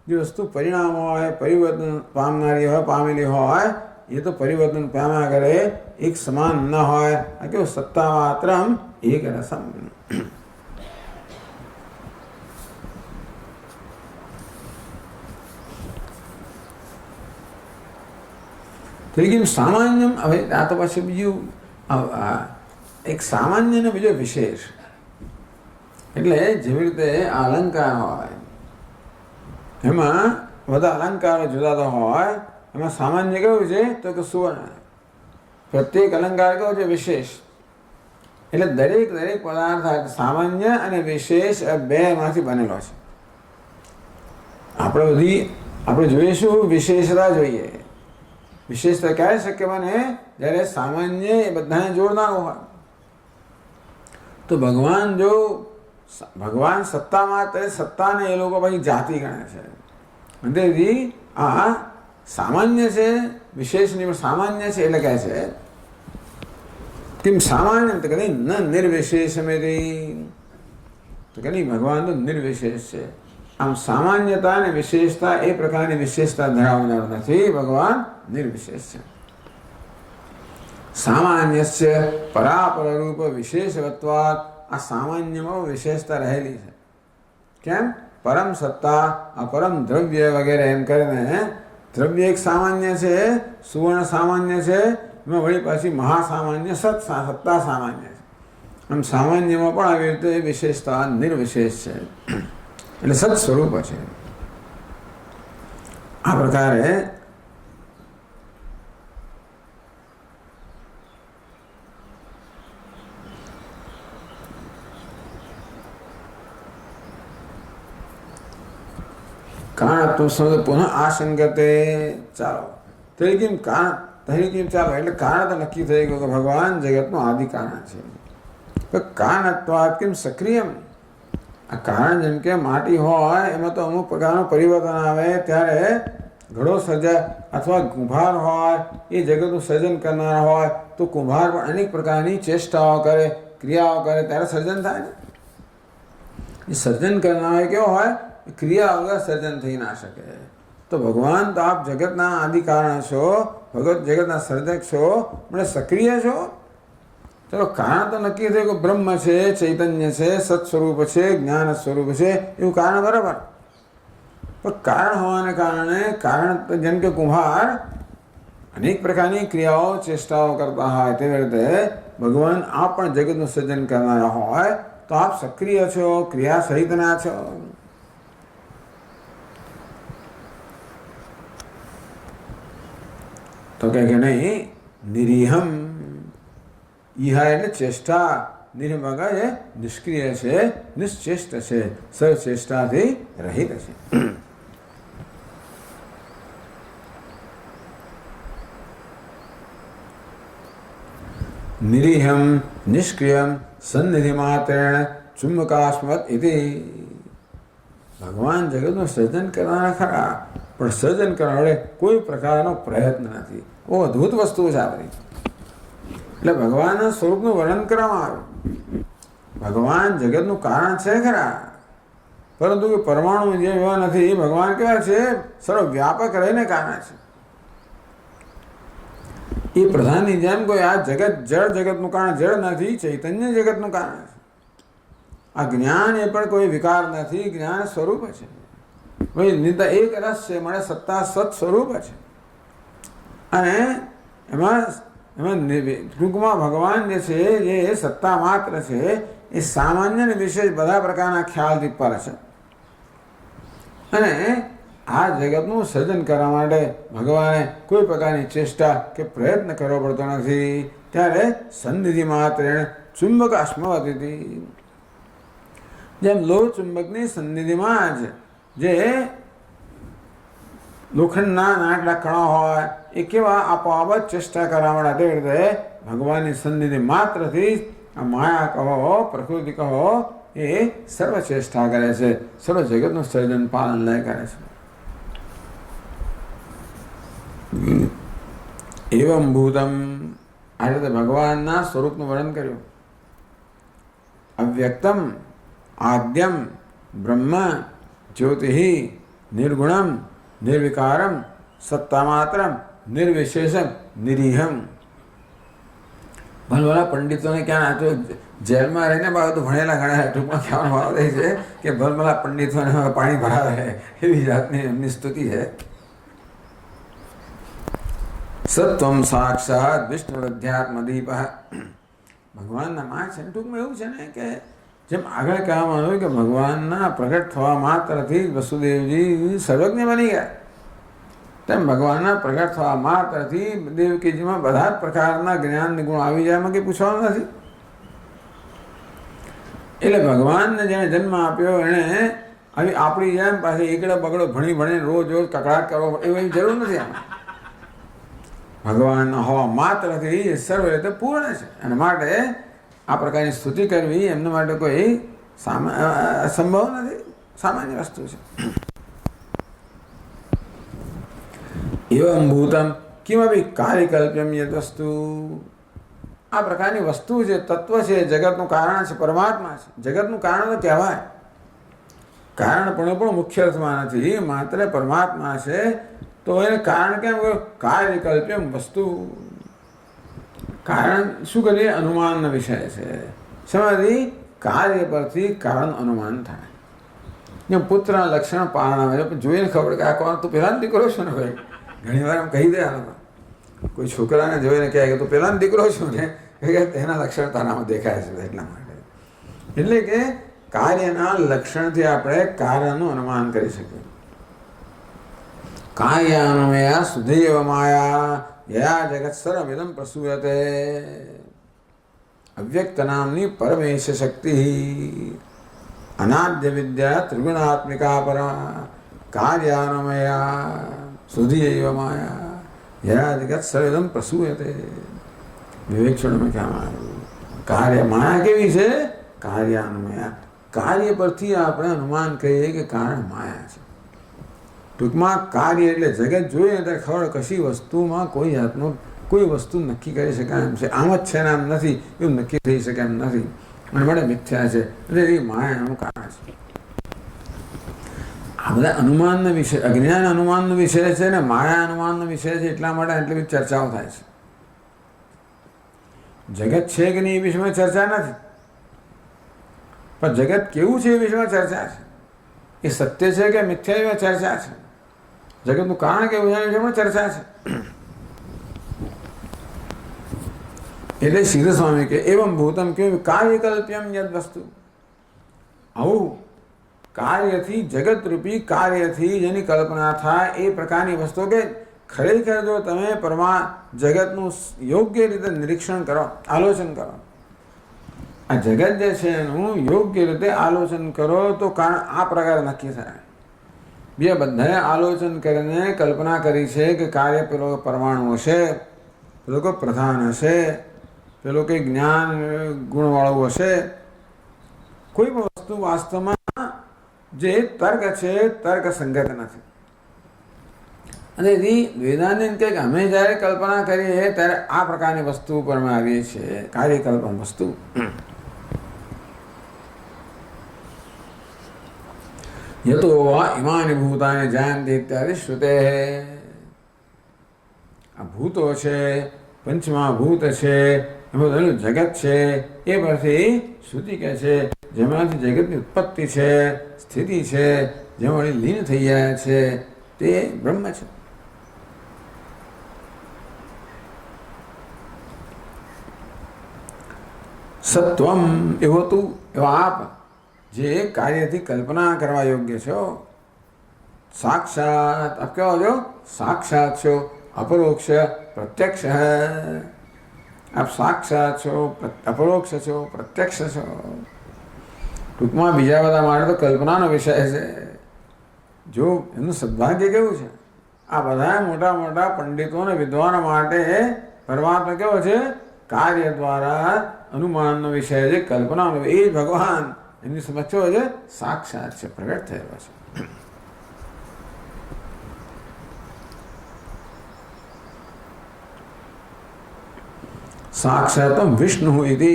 જે વસ્તુ પરિણામ હોય, પરિવર્તન પામનારી હોય, પામેલી હોય, એ તો પરિવર્તન પામ્યા કરે, એક સમાન ન હોય. આ કેવું? સત્તા માત્રમ એક રસમ. લેકિન સામાન્ય. હવે આ તો પછી બીજું એક સામાન્ય ને બીજો વિશેષ. એટલે જેવી રીતે આ અલંકાર હોય એમાં બધા અલંકારો જુદા હોય. એમાં સામાન્ય કેવું છે? તો કે સુવર્ણ. પ્રત્યેક અલંકાર કેવો છે? વિશેષ. એટલે દરેક પદાર્થ સામાન્ય અને વિશેષ બે માંથી બનેલો છે. આપણે જોઈશું વિશેષતા જોઈએ. વિશેષતા ક્યારે શક્ય બને? જ્યારે સામાન્ય એ બધાને જોડનારો હોય. તો ભગવાન સત્તા માત્ર સત્તાને એ લોકો પછી જાતિ ગણે છે. અંતેથી આ સામાન્ય છે, વિશેષની સામાન્ય છે એટલે કહે છે કેમ સામાન્ય? તો કહે ન નિર્વિશેષમેરી. તો કે નહીં, ભગવાન તો નિર્વિશેષ છે. આમ સામાન્યતા અને વિશેષતા એ પ્રકારની વિશેષતા ધરાવનાર નથી. ભગવાન નિર્વિશેષ છે. સામાન્યસ્ય પરાપર રૂપ વિશેષવત્વાत्. આ સામાન્યમાં વિશેષતા રહેલી છે. કેમ? પરમ સત્તા, અપરમ દ્રવ્ય વગેરે એમ કરીને દ્રવ્ય એક સામાન્ય છે, સુવર્ણ સામાન્ય છે, એમાં વળી પાછી મહાસામાન્ય સત્તા સામાન્ય છે. આમ સામાન્યમાં પણ આવી રીતે વિશેષતા નિર્વિશેષ છે, એટલે સત સ્વરૂપ છે. આ પ્રકારે કારણત્વ શબ્દ પુનઃ આશંકતે. ચાલો તરીકે ચાલો એટલે કારણ તો નક્કી થઈ ગયું કે ભગવાન જગતનું આદિ કારણ છે. કારણત્વાત્ કેમ સક્રિયમ. આ કારણ જેમ કે માટી હોય એમાં તો અમુક પ્રકારનું પરિવર્તન આવે ત્યારે ઘડો સર્જાય, અથવા કુંભાર હોય એ જગતનું સર્જન કરનાર હોય તો કુંભાર પણ અનેક પ્રકારની ચેષ્ટાઓ કરે, ક્રિયાઓ કરે ત્યારે સર્જન થાય ને. એ સર્જન કરનાર કેવો હોય? ક્રિયા વગર સર્જન થઈ ના શકે. તો ભગવાન તો આપ જગતના આદિ કારણ છો, ભગત જગતના સર્જક છો, મને સક્રિય છો. ચલો કારણ તો નક્કી થયું કે બ્રહ્મ છે, ચૈતન્ય છે, સત સ્વરૂપ છે, જ્ઞાન સ્વરૂપ છે, એવું કારણ બરાબર. પણ કારણ હોવાને કારણે કારણ જેમ કે કુંભાર અનેક પ્રકારની ક્રિયાઓ ચેષ્ટાઓ કરતા હોય તેવી રીતે ભગવાન આપ પણ જગતનું સર્જન કરનારા હોય તો આપ સક્રિય છો, ક્રિયા સહિતના છો. તો કે નહીં, નિરીહમ. ઈહા એટલે ચેષ્ટા, નિર્મગ એ નિષ્ક્રિય છે, નિશ્ચેષ્ટ છે, સચેષ્ટાથી રહિત છે. નિરીહમ નિષ્ક્રિયમ સન્નિધિ માત્રેણ ચુંબકાસ્મત ઇતિ. ભગવાન જગતનું સર્જન કરવાના ખરા, પણ સર્જન કરવા વડે કોઈ પ્રકારનો પ્રયત્ન નથી. બહુ અદ્ભુત વસ્તુ છે આ બધી. એટલે ભગવાનના સ્વરૂપનું વર્ણન કરવામાં આવ્યું. ભગવાન જગતનું કારણ છે ખરા, પરંતુ પરમાણુ જે એવા નથી. ભગવાન કેવા છે? સર્વ વ્યાપક રહીને કારણ છે. એ પ્રધાનની જેમ કોઈ આ જગત જળ જગતનું કારણ જળ નથી, ચૈતન્ય જગતનું કારણ છે. આ જ્ઞાન એ પણ કોઈ વિકાર નથી, જ્ઞાન સ્વરૂપ છે. નિંદા એક રસ છે, મળે સત્તા સત સ્વરૂપ છે. અને એમાં ટૂંકમાં ભગવાન જે છે એ સત્તા માત્ર છે, એ સામાન્ય અને વિશેષ બધા પ્રકારના ખ્યાલથી પર છે. અને આ જગતનું સર્જન કરવા માટે ભગવાને કોઈ પ્રકારની ચેષ્ટા કે પ્રયત્ન કરવો પડતો નથી. ત્યારે સન્નિધિ માત્ર ચુંબકાસ્મવત ઇતિ. જેમ લોહ ચુંબકની સન્નિધિમાં જ જે લોખંડના નાનકડા કણો હોય એ કેવા આપોઆપ ચેષ્ટા કરવા માટે રીતે ભગવાનની સન્નિધિ માત્રથી આ માયા કહો, પ્રકૃતિ કહો, એ સર્વ ચેષ્ટા કરે છે, સર્વ જગતનું સર્જન પાલન લય કરે છે. એવમ ભૂતમ. આ રીતે ભગવાનના સ્વરૂપનું વર્ણન કર્યું. અવ્યક્તમ આદ્યમ બ્રહ્મ જ્યોતિ નિર્ગુણમ નિર્વિકારમ સત્તામાત્રમ નિર્વિશેષમ નિરીહમ. ભલભલા પંડિતોને ક્યાં તો જેલમાં રહીને બાબતો ભણેલા ગણેલા ટૂંકમાં કહેવાનો ભાવ રહે છે કે ભલભલા પંડિતોને પાણી ભરાવે એવી જાતની એમની સ્તુતિ છે. સત્વમ સાક્ષાત વિષ્ણુ અધ્યાત્મ દીપ. ભગવાનના માં છે. ટૂંકમાં એવું છે ને કે જેમ આગળ કહેવામાં આવ્યું કે ભગવાનના પ્રગટ થવા માત્રથી વસુદેવજી સર્વજ્ઞ બની ગયા, તેમ ભગવાનના પ્રગટ થવા માત્રથી દેવકીજીમાં બધા જ પ્રકારના જ્ઞાન ગુણ આવી જાય, એમાં કંઈ પૂછવાનું નથી. એટલે ભગવાનને જેને જન્મ આપ્યો એણે આવી આપણી જેમ પાછી એકડો બગડો ભણી રોજ કકડાટ કરવો એવી જરૂર નથી. આમાં ભગવાનના હોવા માત્રથી એ સર્વ રીતે પૂર્ણ છે, અને માટે આ પ્રકારની સ્તુતિ કરવી એમના માટે કોઈ સંભવ નથી, સામાન્ય વસ્તુ છે. એવમ ભૂતમ કિમપી કાર્યકલ્પ્યમ યદ વસ્તુ, આ પ્રકારની વસ્તુ છે, તત્વ છે, જગતનું કારણ છે, પરમાત્મા છે. જગતનું કારણ તો કહેવાય, કારણ પણ મુખ્ય અર્થમાં નથી, માત્ર પરમાત્મા છે. તો એને કારણ કેમ કાર્યકલ્પ્યમ વસ્તુ, કારણ શું કરીએ? અનુમાનનો વિષય છે. સમાધિ કાર્ય પરથી કારણ અનુમાન થાય. જેમ પુત્રના લક્ષણ પારણા જોઈને ખબર કે આ કોણ, તું પેલા દીકરો છો ને ભાઈ. ઘણી વાર એમ કહી દે, કોઈ છોકરાને જોઈને કહે કે તું પેલા દીકરો છો ને, એના લક્ષણ તારામાં દેખાય છે. એટલા માટે એટલે કે કાર્યના લક્ષણથી આપણે કાર્યનું અનુમાન કરી શકીએ. કાર્યાન્વયા સુધૈવ માયા યયા જગત સર્વમિદં પ્રસૂયતે, અવ્યક્ત નામની પરમેશ શક્તિ અનાદ્ય વિદ્યા ત્રિગુણાત્મિકા પરા કાર્યાન્વયા સુધૈવ માયા યયા જગત સર્વમિદં પ્રસૂયતે. વિવેક છોડમાં કહેવામાં આવ્યું કાર્ય માયા કેવી છે? કાર્યાન્વયા, કાર્ય પરથી આપણે અનુમાન કહીએ કે કારણ માયા છે. ટૂંકમાં કાર્ય એટલે જગત જોઈએ ત્યારે ખબર કશી વસ્તુમાં કોઈ જાતનો કોઈ વસ્તુ નક્કી કરી શકાય એમ છે, આમ જ છે ને આમ નથી, એવું નક્કી થઈ શકે એમ નથી, અને માટે મિથ્યા છે. એટલે એ માયાનું કારણ છે. આ બધા અનુમાનનો વિષય, અજ્ઞાન અનુમાનનો વિષય છે ને માયા અનુમાનનો વિષય છે, એટલા માટે આટલી બધી ચર્ચાઓ થાય છે. જગત છે કે નહીં એ વિષયમાં ચર્ચા નથી, પણ જગત કેવું છે એ વિષયમાં ચર્ચા છે. એ સત્ય છે કે મિથ્યા એમાં ચર્ચા છે. જગતનું કારણ કેવું છે એ વિષયમાં ચર્ચા છે. એટલે શ્રી સ્વામી કે એવમ ભૂતમ કેવું કાર્યકલ્પ્યમ યદ વસ્તુ, આવું કાર્યથી જગતરૂપી કાર્યથી જેની કલ્પના થાય એ પ્રકારની વસ્તુ કે ખરેખર જો તમે જગતનું યોગ્ય રીતે નિરીક્ષણ કરો, આલોચન કરો, આ જગત જે છે એનું યોગ્ય રીતે આલોચન કરો તો કારણ આ પ્રકારે નક્કી થાય. બે બધાએ આલોચન કરીને કલ્પના કરી છે કે કાર્ય પેલો પરમાણુ હશે, પેલો કોઈ પ્રધાન હશે, પેલો કંઈ જ્ઞાન ગુણવાળું હશે. કોઈ પણ વસ્તુ વાસ્તવમાં જે તર્ક છે તર્ક સંગત નથી. અને એથી વેદાંત કંઈક અમે જ્યારે કલ્પના કરીએ ત્યારે આ પ્રકારની વસ્તુ પર અમે આવીએ છીએ, કાર્યકલ્પન વસ્તુ. યતો વા ઇમાની ભૂતાની જાયંતિ ઇત્યાદિ શ્રુતે. આ ભૂતો છે, પંચમા ભૂત છે, એમાં બધું જગત છે, એ પરથી શ્રુતિ કહે છે જેમાંથી જગતની ઉત્પત્તિ છે, સ્થિતિ છે, જેમાં લીન થઈ જાય છે તે બ્રહ્મ છે. સત્વમ એવું હતું, એવા આપ જે કાર્યથી કલ્પના કરવા યોગ્ય છો. સાક્ષાત આપ કેવા છો? સાક્ષાત છો, અપરોક્ષ પ્રત્યક્ષ. આપ સાક્ષાત છો, અપરોક્ષ છો, પ્રત્યક્ષ છો. ટૂંકમાં બીજા બધા માટે તો કલ્પનાનો વિષય છે. જો એનું સદભાગ્ય કેવું છે, આ બધા મોટા મોટા પંડિતો અને વિદ્વાનો માટે પરમાત્મા કેવો છે? કાર્ય દ્વારા અનુમાનનો વિષય છે, કલ્પનાનો. એ ભગવાન એમની સમક્ષ કેવો છે? સાક્ષાત છે, પ્રગટ થયેલો છે. સાક્ષાતમ વિષ્ણુ ઇતિ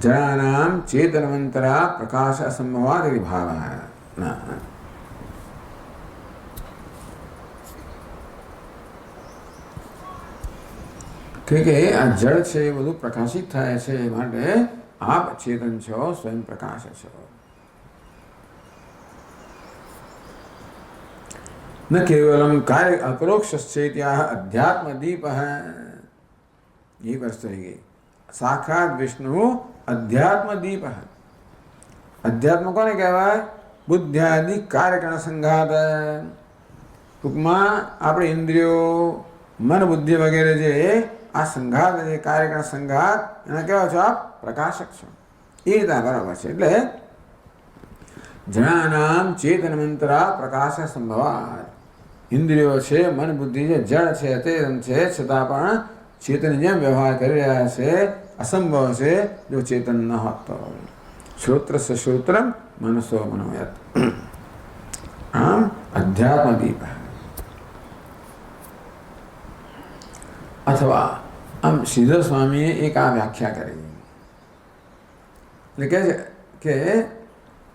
જનાનામ ચેતનવંતરા પ્રકાશ અસંભવાદ ભાવ. કે આ જળ છે એ બધું પ્રકાશિત થાય છે, એ માટે આપ ચેતન છો, સ્વયં પ્રકાશ છો. ન કેવલમ કાર્ય અપરોક્ષ છે, ત્યાં અધ્યાત્મ દીપ એ વસ્તુ થઈ ગઈ. સાક્ષાત વિષ્ણુ અધ્યાત્મ દીપ. અધ્યાત્મ કોને કહેવાય? બુદ્ધ્યાદિ કાર્યકરણ સંઘાત. ટૂંકમાં આપણે ઇન્દ્રિયો, મન, બુદ્ધિ વગેરે જે આ સંઘાત છે, કાર્યકરણ સંઘાત, એના કેવા છો? આપ પ્રકાશક છો. એ રીતે બરાબર છે. એટલે જણાનામ ચેતન મંત્રા પ્રકાશ સંભવાત. ઇન્દ્રિયો છે, મન બુદ્ધિ છે, જળ છે, ચેતન છે, છતાં પણ ચેતન જેમ વ્યવહાર કરી રહ્યા છે, અસંભવ છે જો ચેતન ન હોત તો. શ્રોત્રસ્ય શ્રોત્રમ મનસો મનોયત. આમ અધ્યાત્મ દીપ. અથવા આમ શ્રીધર સ્વામીએ એક આ વ્યાખ્યા કરી. એટલે કહે છે કે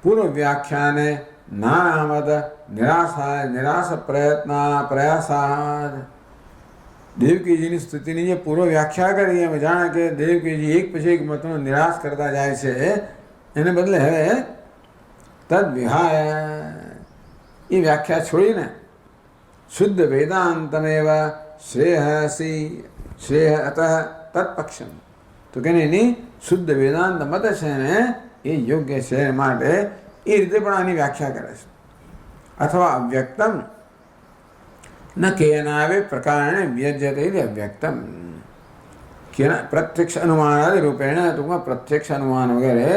પૂર્વ વ્યાખ્યાને નાનામદ નિરાશા નિરાશ પ્રયત્ન પ્રયાસાદ. દેવકીજીની સ્તુતિની જે પૂર્વ વ્યાખ્યા કરી એમ જાણે કે દેવકીજી એક પછી એક મતનો નિરાશ કરતા જાય છે, એને બદલે હવે તદ વિહાય એ વ્યાખ્યા છોડીને શુદ્ધ વેદાંતમેવ શ્રેયસી શ્રેય અત તત્પક્ષમ. તો કે એની શુદ્ધ વેદાંત મત છે ને એ યોગ્ય છે માટે એ રીતે પણ આની વ્યાખ્યા કરે છે. અથવા અવ્યક્તમ ન કેનાવે પ્રકારણે વ્યજ્યતે અવ્યક્તમ. કેના પ્રત્યક્ષ અનુમાનાદિ રૂપેણ ટૂંકમાં પ્રત્યક્ષ અનુમાન વગેરે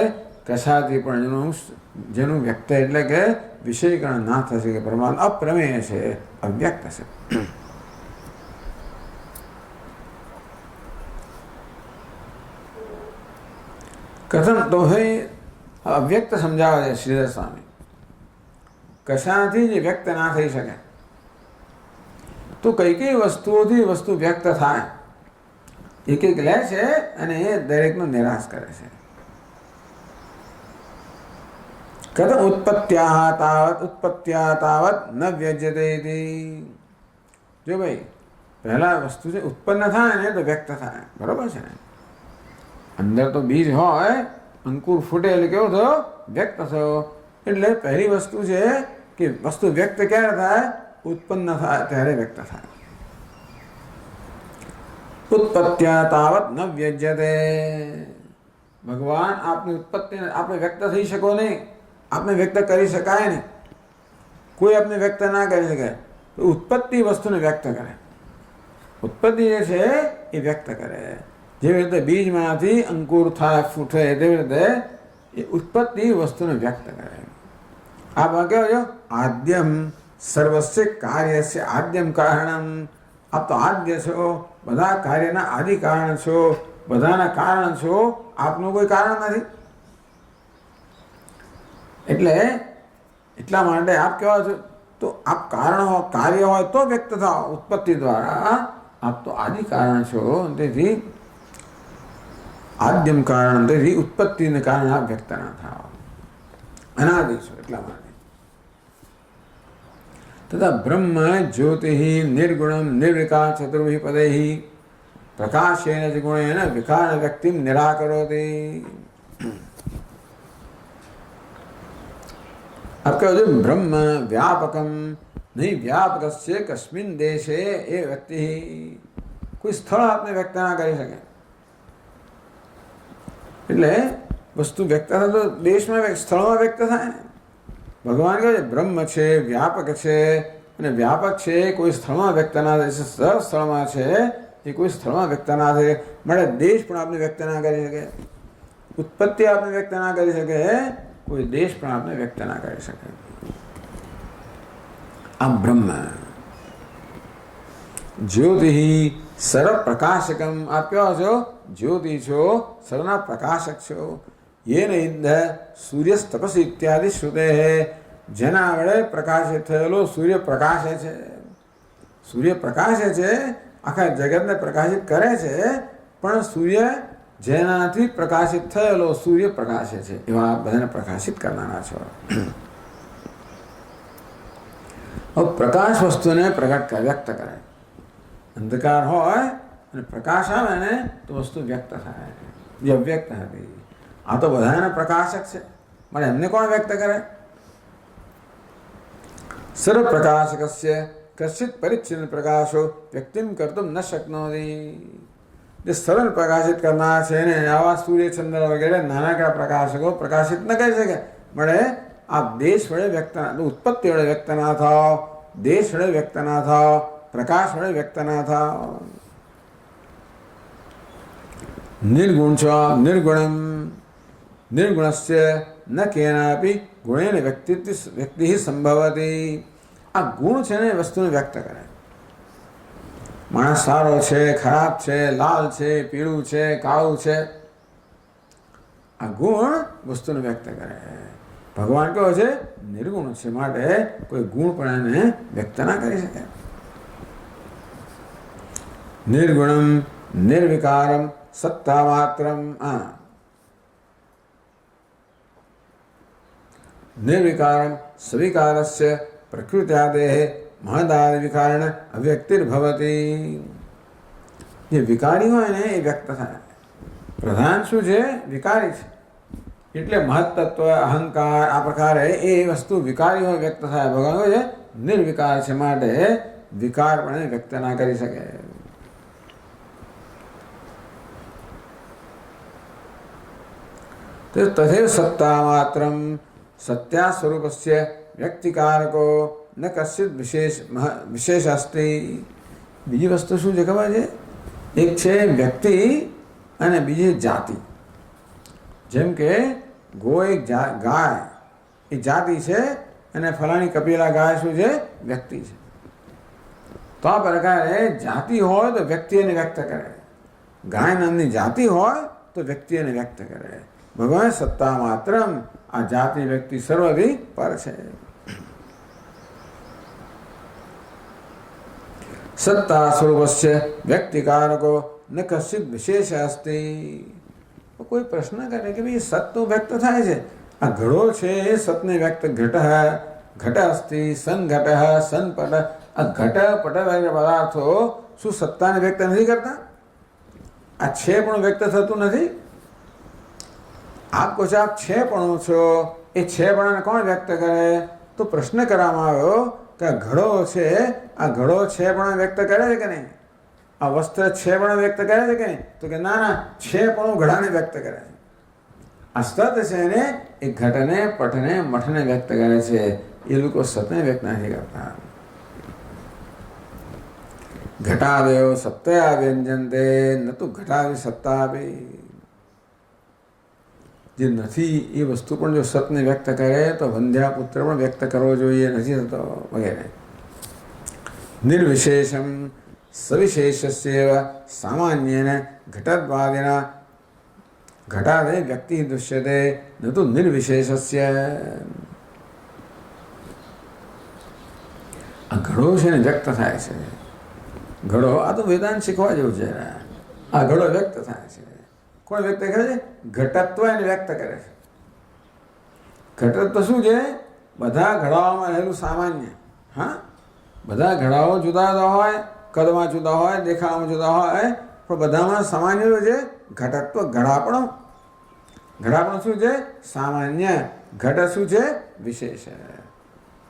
કશાથી પણ જેનું વ્યક્ત એટલે કે વિષયકરણ ના થશે કે પ્રમાણ અપ્રમેય છે, અવ્યક્ત છે. કથમ તો હે અવ્યક્ત સમજાવે છે શ્રીધર સ્વામી. કશાથી જ વ્યક્ત ના થઈ શકે તો કઈ કઈ વસ્તુઓથી વસ્તુ વ્યક્ત થાય એક એક લે છે અને એ દરેકનો નિરાશ કરે છે. કથમ ઉત્પત્ત્યા તાવત ન વ્યજ્યતે. જો ભાઈ પહેલા વસ્તુ છે ઉત્પન્ન થાય ને તો વ્યક્ત થાય, બરોબર છે ને. અંદર તો બીજ હોય, અંકુર ફૂટે એટલે કેવો થયો? વ્યક્ત થયો. એટલે પહેલી વસ્તુ છે કે વસ્તુ વ્યક્ત ક્યારે થાય? ઉત્પન્ન થાય ત્યારે વ્યક્ત થાય. ઉત્પત્ત્યા તાવત ન વ્યજ્યતે. ભગવાન આપની ઉત્પત્તિ આપણે વ્યક્ત થઈ શકો નહીં, આપને વ્યક્ત કરી શકાય નહીં, કોઈ આપને વ્યક્ત ના કરી શકે. ઉત્પત્તિ વસ્તુને વ્યક્ત કરે. ઉત્પત્તિ જે છે એ વ્યક્ત કરે. જેવી રીતે બીજમાંથી અંકુર થાય ફૂટે તેવી રીતે એ ઉત્પત્તિ વસ્તુને વ્યક્ત કરે. આ વાક્ય જો આદ્યમ સર્વસ્ય કાર્યસ્ય આદ્યમ કારણમ. આપ તો આદ્ય છો, બધા કાર્યના આદિ કારણ છો, બધાના કારણ છો, આપનું કોઈ કારણ નથી. એટલે એટલા માટે આપ કેવા છો? તો આપ કારણ હો, કાર્ય હોય તો વ્યક્ત થાવ ઉત્પત્તિ દ્વારા. આપ તો આદિ કારણ છો, તેથી આદ્યમ કારણ, તેથી ઉત્પત્તિને કારણે આપ વ્યક્ત ના થાવ, અનાદિ છો એટલા માટે. તથા બ્રહ્મ જ્યોતિ નિર્ગુણમ નિર્વિકાર ચતુર્ભિ પદૈ પ્રકાશેન જ ગુણેન વિકાર વ્યક્તિમ નિરાકરોતિ. अब क्या होता है? ब्रह्म व्यापकम नहीं व्यापक से कस्मिन देशे ये व्यक्ति कोई स्थल आपने व्यक्त ना કરી શકે. એટલે વસ્તુ વ્યક્ત થાય તો દેશમાં સ્થળમાં વ્યક્ત થાય. ભગવાન કહે છે બ્રહ્મ છે, વ્યાપક છે, અને વ્યાપક છે કોઈ સ્થળમાં વ્યક્ત ના થાય. સર્વ સ્થળમાં છે એ કોઈ સ્થળમાં વ્યક્ત ના થાય. મળે દેશ પણ આપને વ્યક્ત ના કરી શકે, ઉત્પત્તિ આપને વ્યક્ત ના કરી શકે, કોઈ દેશ પણ આપને વ્યક્ત ના કરી શકે. આ બ્રહ્મ જ્યોતિ સર્વ પ્રકાશકમ. આપ કેવા છો? જ્યોતિ છો, સર્વના પ્રકાશક છો. યેન ઇન્દ્ર સૂર્ય તપસ ઇત્યાદિ શ્રુતે. જેના વડે પ્રકાશિત થયેલો સૂર્ય પ્રકાશે છે. સૂર્ય પ્રકાશે છે, આખા જગતને પ્રકાશિત કરે છે, પણ સૂર્ય જેનાથી પ્રકાશિત થયેલો સૂર્ય પ્રકાશે છે એવા બધાને પ્રકાશિત કરનારા છો. હવે પ્રકાશ વસ્તુને પ્રગટ વ્યક્ત કરે. અંધકાર હોય અને પ્રકાશ આવે ને તો વસ્તુ વ્યક્ત થાય, જે અવ્યક્ત હતી. આ તો બધાને પ્રકાશક છે, પણ એમને કોણ વ્યક્ત કરે? સર્વ પ્રકાશકસ્ય કશ્ચિત પરિચ્છિન્ન પ્રકાશો વ્યક્તિમ કર્તુમ ન શક્નોતિ. જે સરળ પ્રકાશિત કરનાર છે ને આવા સૂર્ય ચંદ્ર વગેરે નાનકડા પ્રકાશકો પ્રકાશિત ન કરી શકે. મળે આપ દેશ વડે વ્યક્ત ના, ઉત્પત્તિ વડે વ્યક્ત ના થાવ, દેશ વડે વ્યક્ત ના થાવ, પ્રકાશ વડે વ્યક્ત ના થાવ. નિર્ગુણ છો નિર્ગુણમ નિર્ગુણસ્ય ન કેનાપી ગુણેન વ્યક્તિ સંભવતી. આ ગુણ છે ને વસ્તુને વ્યક્ત કરે. માણસ સારો છે, ખરાબ છે, લાલ છે, પીળું છે, કાળું છે, આ ગુણ વસ્તુને વ્યક્ત કરે. ભગવાન કેવો છે? નિર્ગુણ છે, માટે કોઈ ગુણ પણ એને વ્યક્ત ના કરી શકે. નિર્ગુણમ નિર્વિકારમ સત્તા માત્રમ. નિર્વિકારમ સ્વીકારસ્ય પ્રકૃત્યાદેહ મહદાદિ વિકારણ અવ્યક્તિર્ભવતી. જે વિકારી હોય ને એ વ્યક્ત થાય. પ્રધાન શું છે? વિકારી છે. એટલે મહત્તત્વ, અહંકાર, આ પ્રકારે એ વસ્તુ વિકારી હોય વ્યક્ત થાય. ભગવાન કહે છે નિર્વિકાર છે, માટે વિકાર પણ વ્યક્ત ના કરી શકે. તથૈવ સત્તા માત્રમ સત્યા સ્વરૂપસ્ય વ્યક્તિકારકો ન કશ્ચિત વિશેષ અસ્તિ. બીજી વસ્તુ શું છે ખબર છે? એક છે વ્યક્તિ અને બીજી જાતિ. જેમ કે એક ગાય એ જાતિ છે અને ફલાણી કપિલા ગાય શું છે? વ્યક્તિ છે. તો આ પ્રકારે જાતિ હોય તો વ્યક્તિ એને વ્યક્ત કરે. ગાય નામની જાતિ હોય તો વ્યક્તિ એને વ્યક્ત કરે. ભગવાન સત્તા માત્રમ, આ જાતિ વ્યક્તિ સર્વથી પર છે. સત્તા સ્વરૂપસ્ય વ્યક્તિકારકો ન કશ્ચિત વિશેષ અસ્તિ. કોઈ પ્રશ્ન કરે કે ભાઈ સત તો વ્યક્ત થાય છે, આ ઘડો છે એ સતને વ્યક્ત. ઘટ અસ્તિ સન ઘટ સન પટ. આ ઘટ પટ પદાર્થો શું સત્તાને વ્યક્ત નથી કરતા? આ છે પણ વ્યક્ત થતું નથી. આપ કહો છો આપ છે પણ છો, એ છે પણ કોણ વ્યક્ત કરે? તો પ્રશ્ન કરવામાં આવ્યો કે આ ઘડો છે, આ ઘડો છે પણ વ્યક્ત કરે છે કે નહીં? આ વસ્ત્ર છે પણ વ્યક્ત કરે છે કે નહીં? તો કે ના ના, છે પણ ઘડાને વ્યક્ત કરે છે. આ સત છે ને એ ઘટને પટને મઠને વ્યક્ત કરે છે. એ લોકો સતને વ્યક્ત નથી કરતા. ઘટાદયો સત્તયા વ્યંજનતે ન તો ઘટાવી સત્તા આપી. જે નથી એ વસ્તુ પણ જો સતને વ્યક્ત કરે તો વંધ્યા પુત્ર પણ વ્યક્ત કરવો જોઈએ, નથી થતો વગેરે. નિર્વિશેષમ સવિશેષસ્યૈવ સામાન્યેન ઘટત્વાદિના ઘટાદે વ્યક્તિ દૃશ્યતે ન તો નિર્વિશેષસ્ય. આ ઘડો છે ને વ્યક્ત થાય છે. ઘડો, આ તો વેદાંત શીખવા જેવું છે. આ ઘડો વ્યક્ત થાય છે. કોણ વ્યક્ત કરે છે? ઘટત્વ એને વ્યક્ત કરે છે. ઘટત્વ શું છે? બધા ઘડાઓમાં રહેલું સામાન્ય. હા, બધા ઘડાઓ જુદા જુદા હોય, કદમાં જુદા હોય, દેખાવામાં જુદા હોય, પણ બધામાં સામાન્ય છે ઘટત્વ. ઘડાપણું. ઘડાપણું શું છે? સામાન્ય. ઘટ શું છે? વિશેષ.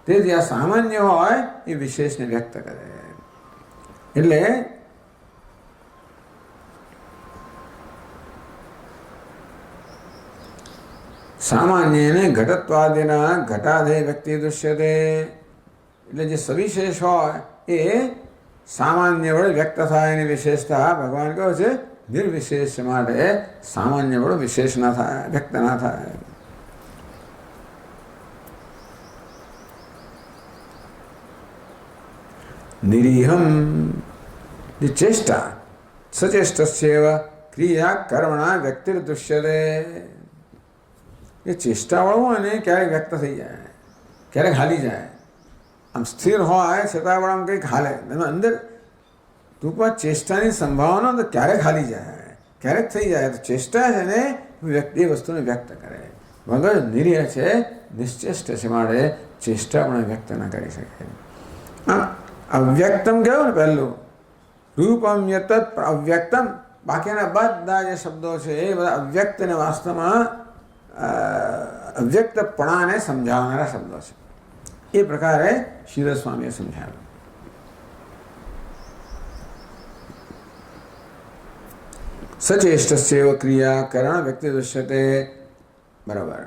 તેથી આ સામાન્ય હોય એ વિશેષને વ્યક્ત કરે. એટલે સામાન્ય ઘટત્વાદિના ઘટાધે વ્યક્તિ દૃશ્યતે. એટલે જે સવિશેષ હોય એ સામાન્ય વડે વ્યક્ત થાય. એની વિશેષતા ભગવાન કહે છે નિર્વિશેષ, માટે સામાન્ય વડે વિશેષ ના થાય, વ્યક્ત ના થાય. નિરીહમ, જે ચેષ્ટા સચેષ્ટસ્યૈવ ક્રિયા કર્મણા વ્યક્તિર્દૃશ્યતે. એ ચેષ્ટાવાળું હોય ને ક્યારેક વ્યક્ત થઈ જાય, ક્યારેક હાલી જાય. આમ સ્થિર હોય છતાં પણ આમ કંઈક હાલે. એમાં અંદર ટૂંકમાં ચેષ્ટાની સંભાવના તો ક્યારેક હાલી જાય, ક્યારેક થઈ જાય. તો ચેષ્ટા છે ને વ્યક્તિ એ વસ્તુને વ્યક્ત કરે. મગજ નિરીહ છે, નિશ્ચેષ્ટ છે, માટે ચેષ્ટા પણ વ્યક્ત ન કરી શકે. અવ્યક્તમ કહ્યું ને પહેલું, રૂપમ યતત અવ્યક્તમ. બાકીના બધા જે શબ્દો છે એ બધા અવ્યક્તને વાસ્તવમાં અવ્યક્તપણાને સમજાવનારા શબ્દો છે. એ પ્રકારે શ્રીધર સ્વામીએ સમજાવ્યું. સચેષ્ટસ્યૈવ ક્રિયા કરણ વ્યક્તિ દૃશ્યતે. બરાબર.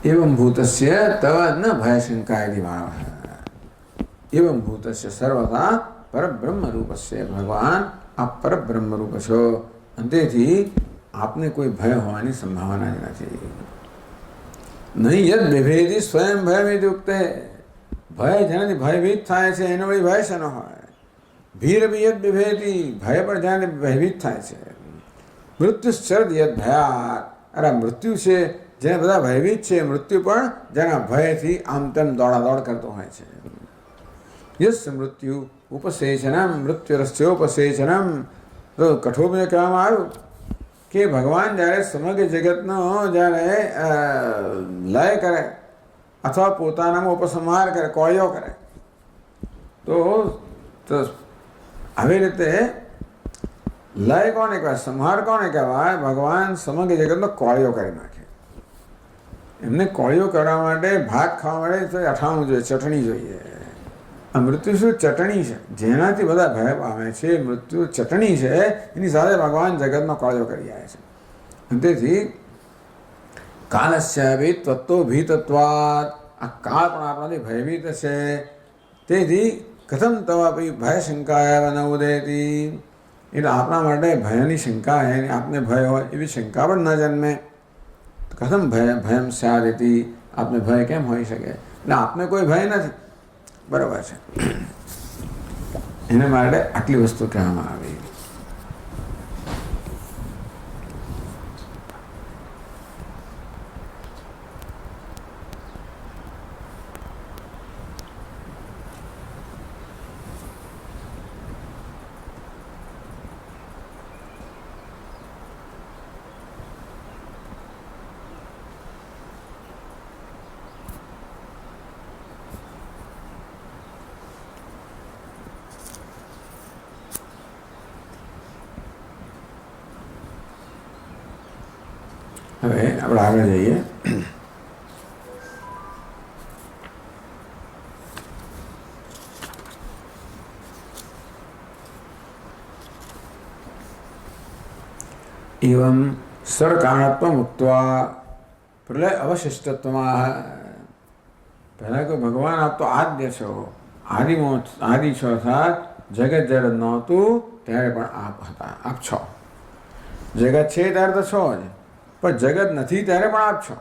एवं भूतस्य तव न भयशंका यदि भावः एवं भूतस्य सर्वथा परब्रह्म रूपस्य भगवान आप परब्रह्म रूप छो તેથી આપને કોઈ ભય હોવાની સંભાવના જ નથી. નહીં યદ વિભેદી સ્વયં ભયમિતિ ઉક્તે ભય જેનાથી ભયભીત થાય છે એનો વળી ભય શેનો હોય. ભીર બી યદ વિભેદી ભય પણ જેનાથી ભયભીત થાય છે. મૃત્યુશ્ચરદ યદ ભયાત અરે મૃત્યુ છે જેને બધા ભયભીત છે મૃત્યુ પણ જેના ભયથી આમ તેમ દોડાદોડ કરતો હોય છે. યસ મૃત્યુ ઉપસેચનમ મૃત્યુરસ્યોપસેચનમ તો કઠોરમાં કહેવામાં આવ્યું કે ભગવાન જ્યારે સમગ્ર જગતનો જ્યારે લય કરે અથવા પોતાનામાં ઉપસંહાર કરે કોળિયો કરે તો આવી રીતે લય કોને કહેવાય સંહાર કોને કહેવાય. ભગવાન સમગ્ર જગતનો કોળિયો કરી નાખે. એમને કોળિયો કરવા માટે ભાત ખાવા માટે તો અઠાણું જોઈએ ચટણી જોઈએ. આ મૃત્યુ શું ચટણી છે જેનાથી બધા ભય પામે છે. મૃત્યુ ચટણી છે એની સાથે ભગવાન જગતનો કોળિયો કરી આવે છે. તેથી કાલસ્ય તત્વો ભીતત્વાત આ કાળ પણ આપણાથી ભયભીત છે. તેથી કથમ તવાપી ભય શંકા ન ઉદયતી એટલે આપણા માટે ભયની શંકા હે આપને ભય હોય એવી શંકા પણ ન જન્મે. કથમ ભયમ સ્યાદિતિ આપને ભય કેમ હોઈ શકે. એટલે આપને કોઈ ભય નથી બરાબર છે. એના માટે આટલી વસ્તુ કહેવામાં આવી. હવે આપણે આગળ જઈએ. એવં સરકારત્વ મુક્ત્વા પ્રલય અવશિષ્ટત્વમાં પહેલાં કે ભગવાન આપ તો આદ્ય છો આદિ છો અર્થાત જગત જ્યારે નહોતું ત્યારે પણ આપ હતા આપ છો. જગત છે ત્યારે તો છો જ પણ જગત નથી ત્યારે પણ આપ છો.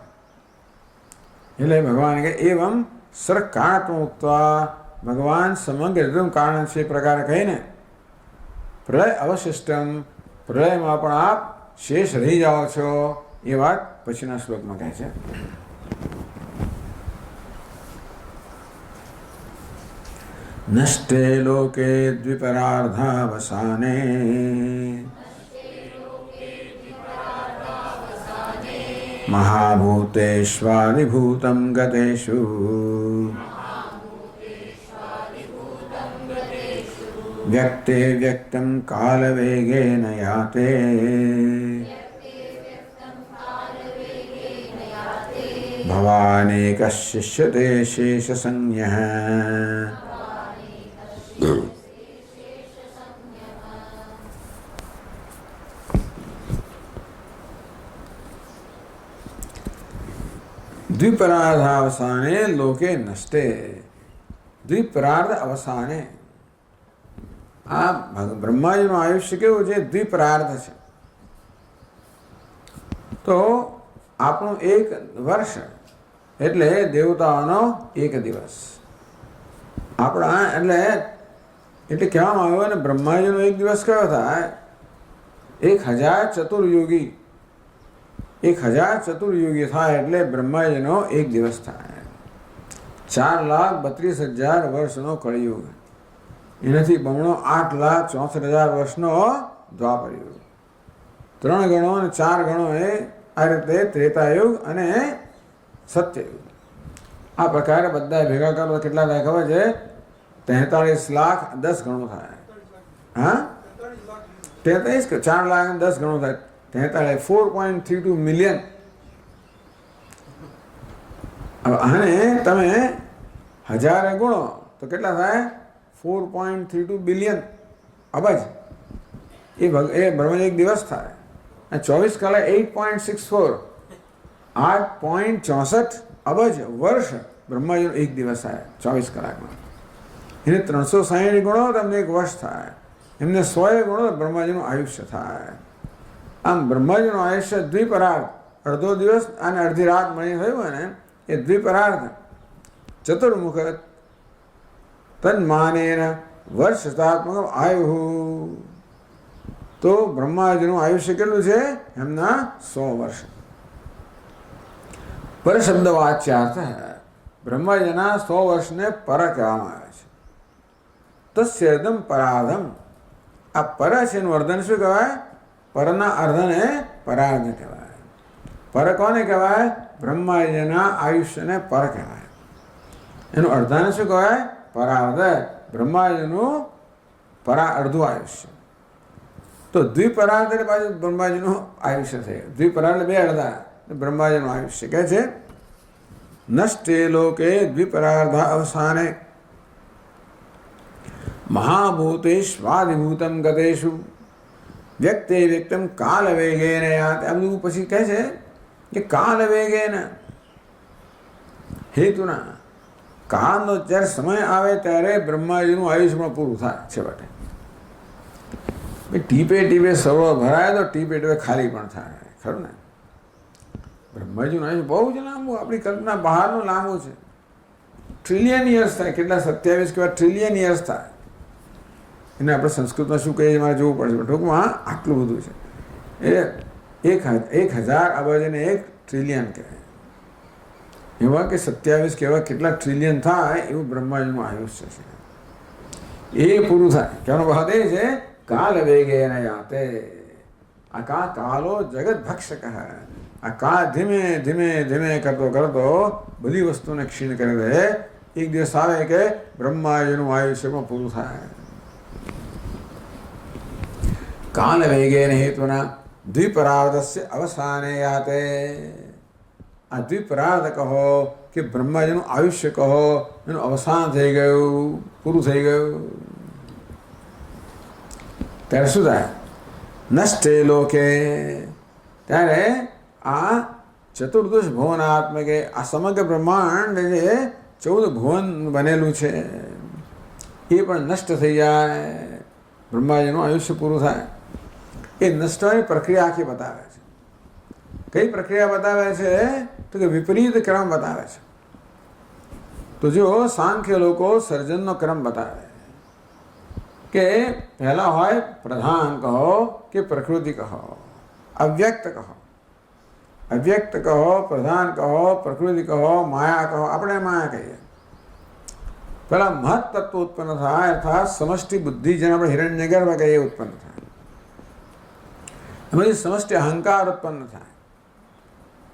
એટલે ભગવાન કે એવમ સરકારત્વ મુક્ત્વા ભગવાન સમગ્ર ઋતુનું કારણ છે પ્રકાર કહીને પ્રલય અવશિષ્ટમ પ્રલયમાં પણ આપ શેષ રહી જાઓ છો એ વાત પછીના શ્લોકમાં કહે છે. નષ્ટે લોકે દ્વિપરાર્ધાવસાને મહાભૂતેષ્વાદિભૂતમ ગતેષુ વ્યક્તે વ્યક્તમ કાલવેગેન યાતે ભવાનેકશિષ્યતે શેષસંજ્ઞઃ. દ્વિપરાર્ધાવસાને લોકે નષ્ટે દ્વિપરાર્ધ અવસાને આ બ્રહ્માજીનું આયુષ્ય કેવું છે દ્વિપરાર્ધ છે. તો આપણું એક વર્ષ એટલે દેવતાઓનો એક દિવસ આપણા એટલે કહેવામાં આવ્યું ને બ્રહ્માજીનો એક દિવસ કયો થાય 1000 ચતુર્યુગી 1000 ચતુર્યુગી થાય એટલે બ્રહ્માજીનો એક દિવસ થાય. 4,32,000 વર્ષનો કળિયુગ એનાથી બમણો 8,64,000 વર્ષનો દ્વાપર યુગ. 3 ગણો અને 4 ગણો એ આ રીતે ત્રેતાયુગ અને સત્યયુગ. આ પ્રકારે બધા ભેગા કરો કેટલા થાય ખબર છે 43,10,000 ગણો થાય. હા 43 કે 4,10,000 ગણો થાય 4.32 મિલિયન. અને તમે 1000 ગુણો તો કેટલા થાય 4.32 બિલિયન અબજ. એ બ્રહ્માજી એક દિવસ થાય. અને 24 કલાક 8.64 8.64 અબજ વર્ષ બ્રહ્માજીનો એક દિવસ થાય 24 કલાકમાં. એને 360 ગણો તમને એક વર્ષ થાય, એમને 100 ગણો બ્રહ્માજીનું આયુષ્ય થાય. આમ બ્રહ્માજીનું આયુષ્ય દ્વિપરાર્ધ, અડધો દિવસ અને અડધી રાત મળી થયું ને એ દ્વિપરાર્ધ ચતુર્મુખ તન્માનેન વર્ષાત્મક આયુ. તો બ્રહ્માજીનું આયુષ્ય કેટલું છે? એમના 100 વર્ષ. પર શબ્દ વાચ્યાર્થ બ્રહ્માજીના 100 વર્ષને પર કહેવામાં આવે છે. તસ્યર્ધમ પરાર્ધમ. આ પર છે એનું અર્ધન શું કહેવાય? પરના અર્ધને પરાર્ધ કહેવાય. પર કોને કહેવાય? બ્રહ્માજીના આયુષ્યને પર કહેવાય. એનું અર્ધાને શું કહેવાય? પરાર્ધ. બ્રહ્માજીનું અડધું આયુષ્ય. તો દ્વિપરાર્ધ એટલે પાછું બ્રહ્માજીનું આયુષ્ય થયું. દ્વિપરાર્ધ બે અડધા બ્રહ્માજીનું આયુષ્ય કહે છે. નષ્ટે લોકે દ્વિપરાર્ધ અવસાને મહાભૂતે સ્વાધિભૂતમ ગતેશુ વ્યક્તે વ્યક્તમ કાલ વેગેન યાત. આ બધું પછી કહે છે કે કાલ વેગેન હેતુના કાળનો જ્યારે સમય આવે ત્યારે બ્રહ્માજીનું આયુષ્ય પણ પૂરું થાય છેવટે. ટીપે ટીપે સરોવર ભરાય તો ટીપે ટીપે ખાલી પણ થાય. ખરું ને? બ્રહ્માજીનું આયુષ્ય બહુ જ લાંબુ, આપણી કલ્પના બહારનું લાંબુ છે. ટ્રિલિયન યર્સ થાય. કેટલા? 27 કેવા ટ્રિલિયન યર્સ થાય. એને આપણે સંસ્કૃતમાં શું કહીએ મારે જોવું પડશે. ટૂંકમાં આટલું બધું છે. એ 1000 અબજને 1 ટ્રિલિયન કહેવાય. એવા કે 27 કેવા કેટલા ટ્રિલિયન થાય એવું બ્રહ્માજીનું આયુષ્ય છે. એ પૂરું થાય. કહેવાનો ભાવ એ છે કાલ વેગેન યાતે. આ કાલો જગત ભક્ષક. આ કાળ ધીમે ધીમે ધીમે કરતો કરતો બધી વસ્તુને ક્ષીણ કરી દે. એક દિવસ આવે કે બ્રહ્માજીનું આયુષ્યમાં પૂરું થાય. કાલ વેગેન હેતુના દ્વિપરાર્ધસ્ય અવસાને યાતે. આ દ્વિપરાર્ધ કહો કે બ્રહ્માજીનું આયુષ્ય કહો, એનું અવસાન થઈ ગયું, પૂરું થઈ ગયું. ત્યારે શું થાય? નષ્ટે લોકે. ત્યારે આ ચતુર્દશ ભુવનાત્મકે, આ સમગ્ર બ્રહ્માંડ જે 14 ભુવન બનેલું છે એ પણ નષ્ટ થઈ જાય. બ્રહ્માજીનું આયુષ્ય પૂરું થાય. એ નષ્ટની પ્રક્રિયા આખી બતાવે છે. કઈ પ્રક્રિયા બતાવે છે? તો કે વિપરીત ક્રમ બતાવે છે. તો જો સાંખ્ય લોકો સર્જનનો ક્રમ બતાવે કે પહેલા હોય પ્રધાન કહો કે પ્રકૃતિ કહો, અવ્યક્ત કહો. અવ્યક્ત કહો, પ્રધાન કહો, પ્રકૃતિ કહો, માયા કહો. આપણે માયા કહીએ. પહેલા મહત તત્વ ઉત્પન્ન થાય, અર્થાત સમષ્ટિ બુદ્ધિ, જેને આપણે હિરણ્યગર્ભ કહીએ, ઉત્પન્ન થાય. એમાંથી સમષ્ટિ અહંકાર ઉત્પન્ન થાય.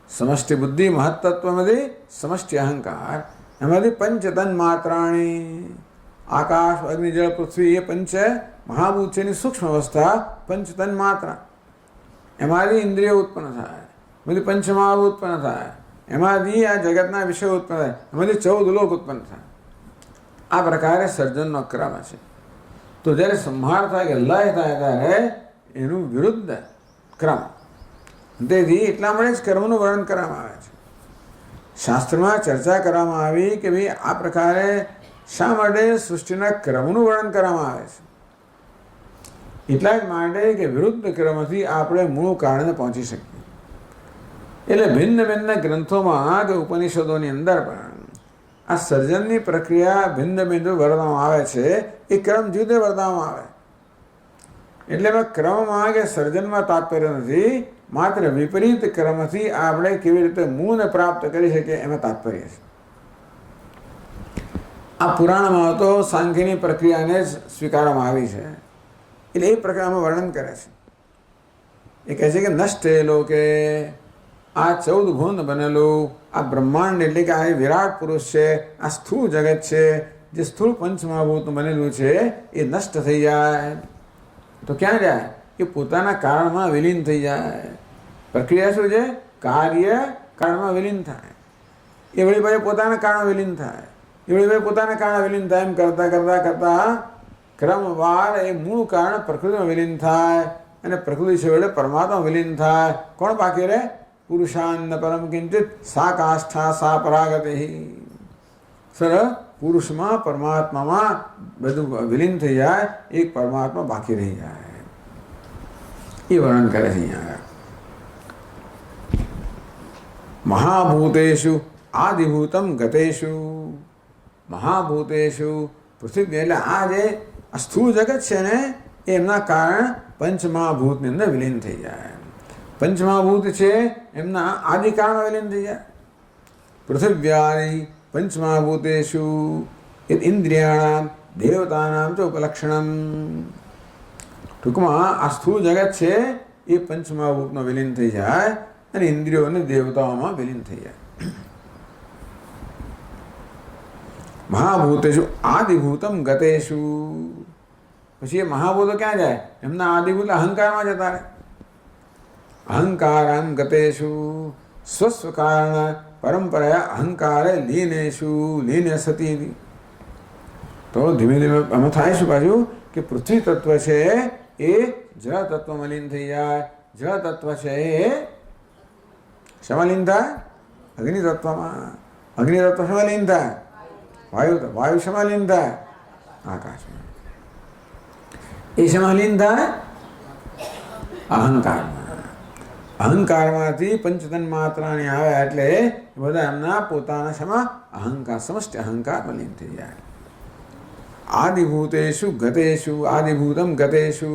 સમષ્ટિ બુદ્ધિ મહત્તત્વમાંથી સમષ્ટિ અહંકાર. એમાંથી પંચતન માત્રાણી, આકાશ, અગ્નિ, જળ, પૃથ્વી, એ પંચ મહાભૂત છે એની સૂક્ષ્મ અવસ્થા પંચતન માત્રા. એમાંથી ઇન્દ્રિયો ઉત્પન્ન થાય, એમાંથી પંચમહાભૂત ઉત્પન્ન થાય, એમાંથી આ જગતના વિષયો ઉત્પન્ન થાય, એમાંથી 14 લોક ઉત્પન્ન થાય. આ પ્રકારે સર્જનનો ક્રમ છે. તો જ્યારે સંહાર થાય કે લય થાય ત્યારે એનું વિરુદ્ધ ક્રમ. તેથી એટલા માટે જ કર્મનું વર્ણન કરવામાં આવે છે. શાસ્ત્રમાં ચર્ચા કરવામાં આવી કે ભાઈ આ પ્રકારે શા માટે સૃષ્ટિના ક્રમનું વર્ણન કરવામાં આવે છે. એટલા જ માટે કે વિરુદ્ધ ક્રમથી આપણે મૂળ કારણે પહોંચી શકીએ. એટલે ભિન્ન ભિન્ન ગ્રંથોમાં કે ઉપનિષદોની અંદર પણ આ સર્જનની પ્રક્રિયા ભિન્ન ભિન્ન વર્ણવામાં આવે છે. એ ક્રમ જુદે વર્ણવામાં આવે. એટલે એમાં ક્રમમાં કે સર્જનમાં તાત્પર્ય નથી, માત્ર વિપરીત ક્રમથી આપણે કેવી રીતે મૂળને પ્રાપ્ત કરી શકીએ એમાં તાત્પર્ય છે. આ પુરાણમાં તો સાંખ્યની પ્રક્રિયાને જ સ્વીકારવામાં આવી છે. એટલે એ પ્રકારમાં વર્ણન કરે છે. એ કહે છે કે નષ્ટે લોકે, આ 14 ભુવન બનેલું આ બ્રહ્માંડ એટલે કે આ વિરાટ પુરુષ છે, આ સ્થૂળ જગત છે, જે સ્થૂળ પંચમહાભૂત બનેલું છે એ નષ્ટ થઈ જાય. તો ક્યાં જાય? એ પોતાના કારણમાં વિલીન થઈ જાય. પ્રક્રિયા શું છે? કાર્ય કારણમાં વિલીન થાય. એ વળી ભાઈ પોતાના કારણમાં વિલીન થાય, એ વળી ભાઈ પોતાના કારણે વિલીન થાય. એમ કરતાં કરતાં કરતાં ક્રમવાર એ મૂળ કારણ પ્રકૃતિમાં વિલીન થાય, અને પ્રકૃતિ છે વડે પરમાત્મા વિલીન થાય. કોણ બાકી રહે? પુરુષાન્ન પરમ કિંચિત સા કાષ્ઠા સા પરાગતિ. સર પુરુષમાં પરમાત્મામાં બધું વિલીન થઈ જાય, એક પરમાત્મા બાકી રહી જાય, એ વર્ણન કરે છે અહીંયા. મહાભૂતેષુ આદિભૂતમ ગતેષુ. મહાભૂતેષુ પૃથ્વી એટલે આ જે સ્થૂળ જગત છે ને એમના કારણ પંચમહાભૂતની અંદર વિલીન થઈ જાય. પંચમહાભૂત છે એમના આદિ કાળમાં વિલીન થઈ જાય. પૃથિવ્યાદિ પંચમહાભૂતેષુ ઇન્દ્રિયાણામ દેવતાનામ ચ ઉપલક્ષણમ. ટૂંકમાં આ સ્થૂળ જગત છે એ પંચમહાભૂતમાં વિલીન થઈ જાય અને ઇન્દ્રિયો અને દેવતાઓમાં વિલીન થઈ જાય. મહાભૂતેષુ આદિભૂતમ ગતેષુ. પછી એ મહાભૂતો ક્યાં જાય? એમના આદિભૂત અહંકારમાં જતા રહે. અહંકારામ ગતેષુ સ્વસ્વ કારણ પરંપરાયા અહંકારે લીનેષુ લીન સતી. તો ધીમે ધીમે આમાં થાય શું પાછું કે પૃથ્વી તત્વ છે એ જળ તત્વમાં લીન થઈ જાય. જળ તત્વ છે એ શેમાં લીન થાય? અગ્નિ તત્વમાં. અગ્નિ તત્વ શેમાં લીન થાય? વાયુ શેમાં લીન થાય? આકાશમાં. એ શેમાં લીન થાય? અહંકારમાં. અહંકારમાંથી પંચતન માત્રાની આવે એટલે બધા એમના પોતાના શેમાં? અહંકાર, સમષ્ટિ અહંકારમાં લીન થઈ જાય. આદિભૂતેષુ ગતેષુ આદિભૂતમ ગતેષુ.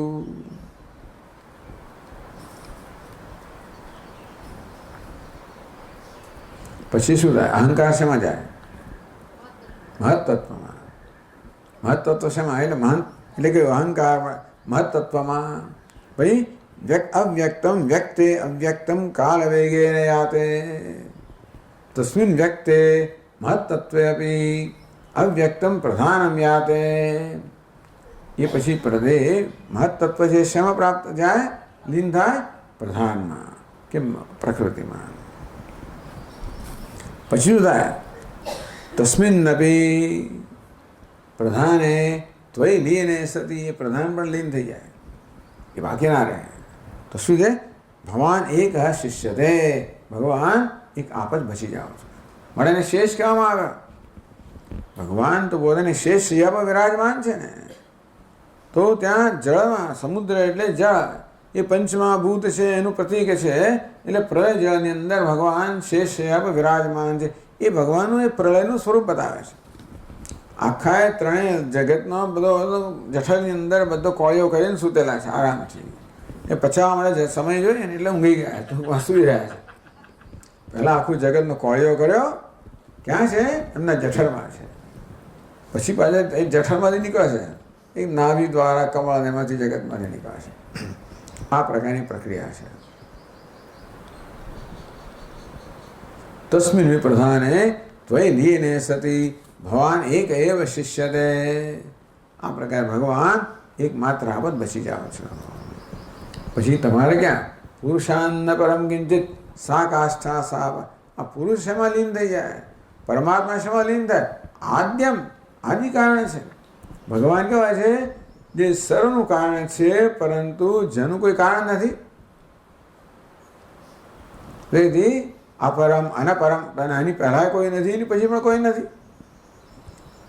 પછી શું થાય? અહંકાર શેમાં જાય? મહત્તત્વમાં. મહત્તત્વ શેમાં? એટલે મહંત એટલે કે અહંકાર મહત્તત્વમાં. ભાઈ અવ્યક્તમ વ્યક્તે અવ્યક્તમ કાલ વેગેન યાતે. તસ્મિન વ્યક્તે મહત્તત્વે અપી અવ્યક્તમ પ્રધાનમ યાતે. એ પછી પ્રદે મહત્તત્વ છે શેમાં પ્રાપ્ત જાય? લીન થાય પ્રધાનમાં કે પ્રકૃતિમાં. પછી શું થાય? તસ્મિન અપી પ્રધાને ત્વયી લીને સતી. એ પ્રધાન પણ લીન થઈ જાય, એ બાકી ના રહે. તો શું છે? ભગવાન એક શિષ્ય તે. ભગવાન એક આપ જ બચી જાઓ છો. મળે એને શેષ કહેવામાં આવે. ભગવાન તો પોતાની શેષ શૈયા પર વિરાજમાન છે ને. તો ત્યાં જળમાં, સમુદ્ર એટલે જળ, એ પંચમહાભૂત છે એનું પ્રતીક છે. એટલે પ્રલય જળની અંદર ભગવાન શેષ શૈયા પર વિરાજમાન છે. એ ભગવાનનું એ પ્રલયનું સ્વરૂપ બતાવે છે. આખા ત્રણેય જગતનો બધો જઠરની અંદર બધો કોળીઓ કરીને સૂતેલા છે આરામથી. એ પચાવવા માટે સમય જોઈએ ને એટલે ઊંઘી ગયા, તો સૂઈ રહ્યા છે. પહેલાં આખું જગતનો કોળીઓ કર્યો ક્યાં છે? એમના જઠરમાં છે. પછી પાછા એ જઠરમાંથી નીકળે છે, એ નાભી દ્વારા કમળ એમાંથી જગતમાંથી નીકળે છે. આ પ્રકારની પ્રક્રિયા છે. તસ્મિન વિપ્રધાને ત્વયી લીને સતી ભગવાન એક એવ શિષ્યતે. આ પ્રકારે ભગવાન એકમાત્ર આપત બચી જાઓ છો. પછી તમારે ક્યાં? પુરુષાન્ન પરમ કિંચિત સા કાષ્ઠા સા. આ પુરુષ શેમાં લીન થઈ જાય? પરમાત્મા શેમાં લીન થાય? આદ્યમ, આદિ કારણ છે. ભગવાન કહેવાય છે જે સર્વનું કારણ છે પરંતુ જેનું કોઈ કારણ નથી. તેથી અપરમ અનપરમ, એની પહેલાં કોઈ નથી, એની પછી પણ કોઈ નથી.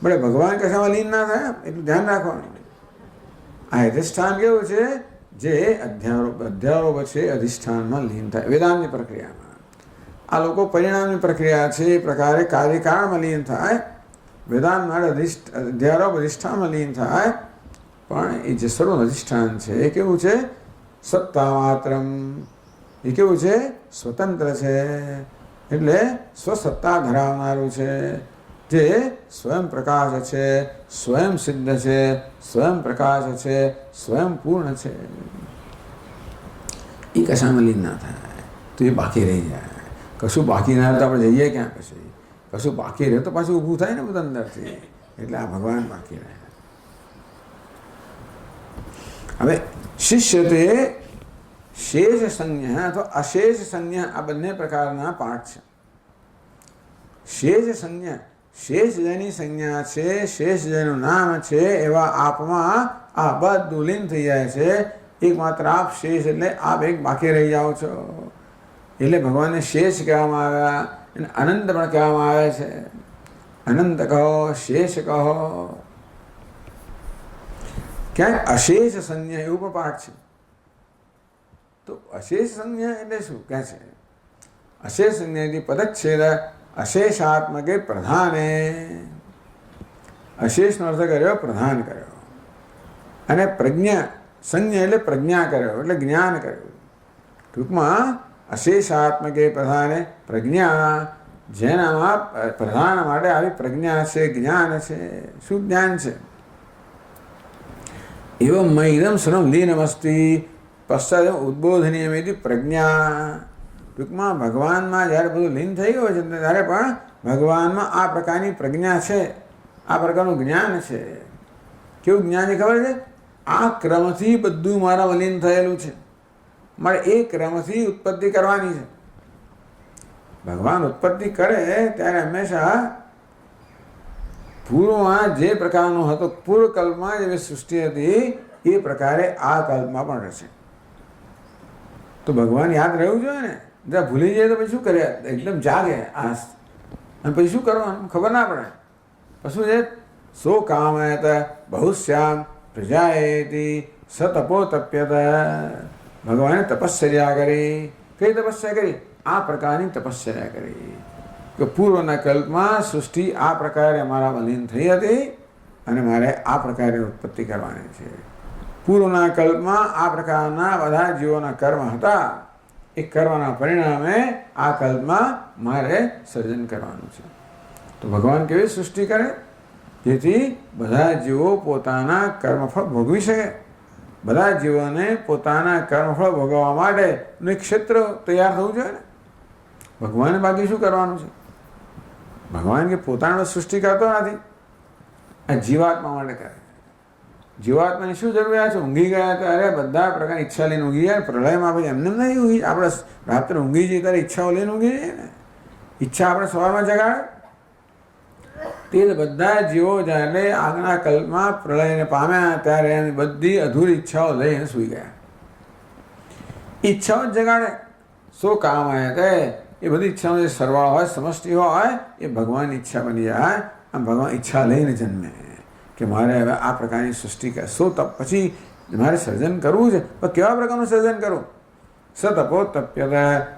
બળે ભગવાન કશામાં લીન ના થાય એટલું ધ્યાન રાખવાનું. આ અધિષ્ઠાન કેવું છે? જે અધ્યારોપ છે અધિષ્ઠાનમાં લીન થાય વેદાંતની પ્રક્રિયામાં. આ લોકો પરિણામની પ્રક્રિયા છે એ પ્રકારે કાર્યકાળમાં લીન થાય. વેદાંતમાં અધ્યારોપ અધિષ્ઠાનમાં લીન થાય. પણ એ જે સર્વ અધિષ્ઠાન છે એ કેવું છે? સત્તા માત્રમ. એ કેવું છે? સ્વતંત્ર છે. એટલે સ્વસત્તા ધરાવનારું છે. જે સ્વયં પ્રકાશ છે, સ્વયં સિદ્ધ છે, સ્વયં પ્રકાશ છે, સ્વયં પૂર્ણ છે. એ કશામાં લીન ના થાય તો એ બાકી રહી જાય. કશું બાકી ના રહે તો આપણે જઈએ ક્યાં? પછી કશું બાકી રહે તો પાછું ઊભું થાય ને બધું અંદરથી. એટલે આ ભગવાન બાકી રહે. હવે શિષ્ય તે શેષ સંજ્ઞા અથવા અશેષ સંજ્ઞા આ બંને પ્રકારના પાઠ છે. શેષ સંજ્ઞા, શેષ જેની સંજ્ઞા છે, શેષ જેનું નામ છે એવા આપમાં આ બધું લીન થઈ જાય છે. એકમાત્ર આપ શેષ એટલે આપ એક બાકી રહી જાઓ છો. એટલે ભગવાનને શેષ કહેવામાં આવ્યા અને અનંત પણ કહેવામાં આવે છે. અનંત કહો, શેષ કહો, ક્યાંક અશેષ સંજ્ઞા એવું પણ પાઠ છે. તો અશેષ સંજ્ઞા એટલે શું કહે છે? અશેષ સંજ્ઞા પદચ્છેદ અશેષાત્મકે પ્રધાને. અશેષનો અર્થ કર્યો પ્રધાન કર્યો, અને પ્રજ્ઞા સંજ્ઞા એટલે પ્રજ્ઞા કર્યો એટલે જ્ઞાન કર્યું. ટૂંકમાં અશેષાત્મકે પ્રધાને પ્રજ્ઞા, જેનામાં પ્રધાન માટે આવી પ્રજ્ઞા છે, જ્ઞાન છે. શું જ્ઞાન છે? એવં મહિદમ સર્વં લીનમસ્તિ પશ્ચાત ઉદ્બોધનીયમિતિ પ્રજ્ઞા. ટૂંકમાં ભગવાનમાં જ્યારે બધું લીન થઈ ગયું છે ત્યારે પણ ભગવાનમાં આ પ્રકારની પ્રજ્ઞા છે, આ પ્રકારનું જ્ઞાન છે. કેવું જ્ઞાન છે ખબર છે? આ ક્રમથી બધું મારામાં લીન થયેલું છે, મારે એ ક્રમથી ઉત્પત્તિ કરવાની છે. ભગવાન ઉત્પત્તિ કરે ત્યારે હંમેશા પૂર્વમાં જે પ્રકારનો હતો, પૂર્વ કલ્પમાં જે સૃષ્ટિ હતી એ પ્રકારે આ કલ્પમાં પણ રહેશે. તો ભગવાન યાદ રહેવું જોઈએ ને. જરા ભૂલી જાય તો પછી શું કરે? એકદમ જાગે આ, અને પછી શું કરવાનું ખબર ના પડે. પછી છે સો કામયત બહુશ્યામ પ્રજાએતી સતપો તપ્યત. ભગવાને તપશ્ચર્યા કરી. કઈ તપસ્યા કરી? આ પ્રકારની તપશ્ચર્યા કરી કે પૂર્વના કલ્પમાં સૃષ્ટિ આ પ્રકારે મારામાં લીન થઈ હતી અને મારે આ પ્રકારે ઉત્પત્તિ કરવાની છે. પૂર્વના કલ્પમાં આ પ્રકારના બધા જીવોના કર્મ હતા, એ કર્મના પરિણામે આ કલ્પમાં મારે સર્જન કરવાનું છે. તો ભગવાન કેવી સૃષ્ટિ કરે જેથી બધા જીવો પોતાના કર્મફળ ભોગવી શકે. બધા જીવોને પોતાના કર્મફળ ભોગવવા માટેનું એક ક્ષેત્ર તૈયાર થવું જોઈએ ને. ભગવાને બાકી શું કરવાનું છે? ભગવાન કે પોતાનો સૃષ્ટિ કરતો નથી, આ જીવાત્મા માટે કરે. જીવાત્માની શું જરૂરિયાત છે? ઊંઘી ગયા ત્યારે બધા પ્રકારની ઈચ્છા લઈને ઊંઘી જાય. પ્રલયમાં પછી એમને નહીં ઊંઘી, આપણે રાત્રે ઊંઘી જઈએ ત્યારે ઈચ્છાઓ લઈને ઊંઘી જઈએ ને. ઈચ્છા આપણે સવારમાં જગાડે. તે બધા જીવો જ્યારે આગના કલ્પમાં પ્રલયને પામ્યા ત્યારે એની બધી અધૂરી ઈચ્છાઓ લઈને સૂઈ ગયા. ઈચ્છાઓ જ જગાડે. શું કામ આવ્યા તે એ બધી ઈચ્છાનો જે સરવાળો હોય, સમષ્ટિ હોય, એ ભગવાનની ઈચ્છા બની જાય. આમ ભગવાન ઈચ્છા લઈને જન્મે કે મારે હવે આ પ્રકારની સૃષ્ટિ કરે. સો તપ પછી મારે સર્જન કરવું છે, પણ કેવા પ્રકારનું સર્જન કરવું? સતપો તપ્યત.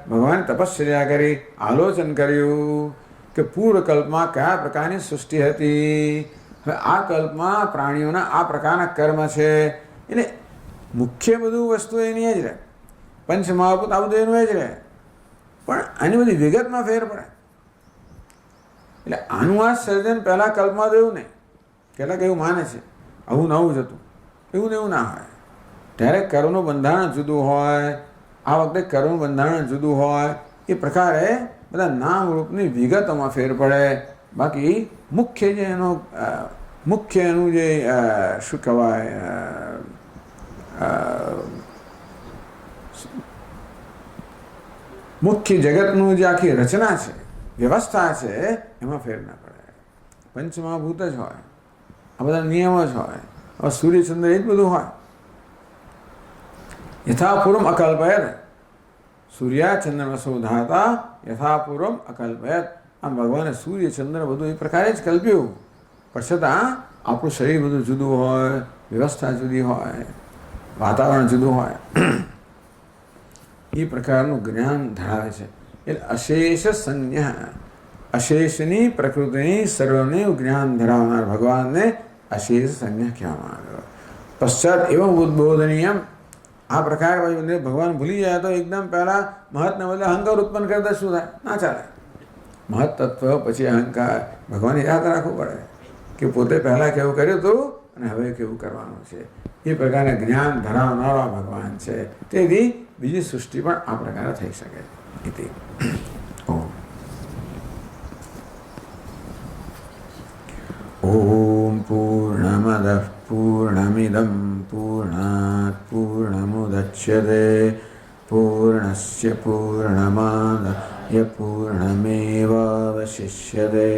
ભગવાને તપશ્ચર્યા કરી, આલોચન કર્યું કે પૂર્વ કલ્પમાં કયા પ્રકારની સૃષ્ટિ હતી, હવે આ કલ્પમાં પ્રાણીઓના આ પ્રકારના કર્મ છે. એટલે મુખ્ય બધું વસ્તુ એની જ રહે. પંચમહાભૂત આ બધું એનું જ રહે, પણ આની બધી વિગતમાં ફેર પડે. એટલે આનું આ સર્જન પહેલાં કલ્પમાં તો એવું નહીં. કેટલાક એવું માને છે આવું નવું જ હતું. એવું ને એવું ના હોય. ત્યારે કર્મનું બંધારણ જુદું હોય, આ વખતે કર્મનું બંધારણ જુદું હોય. એ પ્રકારે બધા નામ રૂપની વિગતોમાં ફેર પડે. બાકી મુખ્ય જે એનો મુખ્ય એનું જે શું કહેવાય મુખ્ય જગતનું જે આખી રચના છે, વ્યવસ્થા છે, એમાં ફેર ના પડે. પંચમહાભૂત જ હોય, આ બધા નિયમો જ હોય. હવે સૂર્યચંદ્ર એ જ બધું હોય. યથાપૂર્વમ અકલ્પયત સૂર્યા ચંદ્રમસો ધાતા યથાપૂર્વમ અકલ્પયત. આમ ભગવાને સૂર્ય ચંદ્ર બધું એ પ્રકારે જ કલ્પ્યું, પણ છતાં આપણું શરીર બધું જુદું હોય, વ્યવસ્થા જુદી હોય, વાતાવરણ જુદું હોય. એ પ્રકારનું જ્ઞાન ધરાવે છે. એટલે અશેષ સંજ્ઞા, અશેષની પ્રકૃતિની સર્વનું જ્ઞાન ધરાવનાર ભગવાનને અશેષ સંજ્ઞા કહેવામાં આવ્યો. પશ્ચાત એવં ઉદ્બોધનીયમ. આ પ્રકાર ભગવાન ભૂલી જાય તો એકદમ પહેલાં મહત્ને બદલે અહંકાર ઉત્પન્ન કરતા શું થાય? ના ચાલે. મહત તત્વ પછી અહંકાર. ભગવાને યાદ રાખવું પડે કે પોતે પહેલાં કેવું કર્યું હતું અને હવે કેવું કરવાનું છે. એ પ્રકારના જ્ઞાન ધરાવનારા ભગવાન છે. તેથી બીજી સૃષ્ટિ પણ આ પ્રકારે થઈ શકે. ઓમ પૂર્ણમદ પૂર્ણમિદં પૂર્ણાત પૂર્ણમુદચ્યતે પૂર્ણસ્ય પૂર્ણમાદાય પૂર્ણમેવાવશિષ્યતે.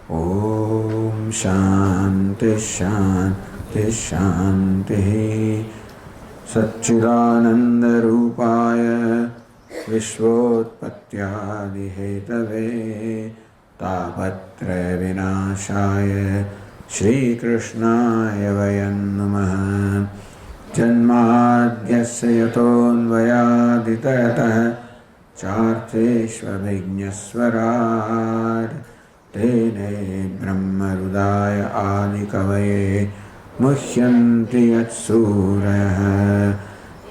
ઓમ શાંતિ શાંતિ શાંતિ. સચ્ચિદાનંદરૂપાય विश्वोत्पत्त्यादिहेतवे तापत्रयविनाशाय श्रीकृष्णाय वयं नमः। जन्माद्यस्य यतोऽन्वयादितरतः चार्थेष्वभिज्ञस्वराट् तेने ब्रह्महृदाय आदिकवये मुह्यन्ति यत्सूरयः।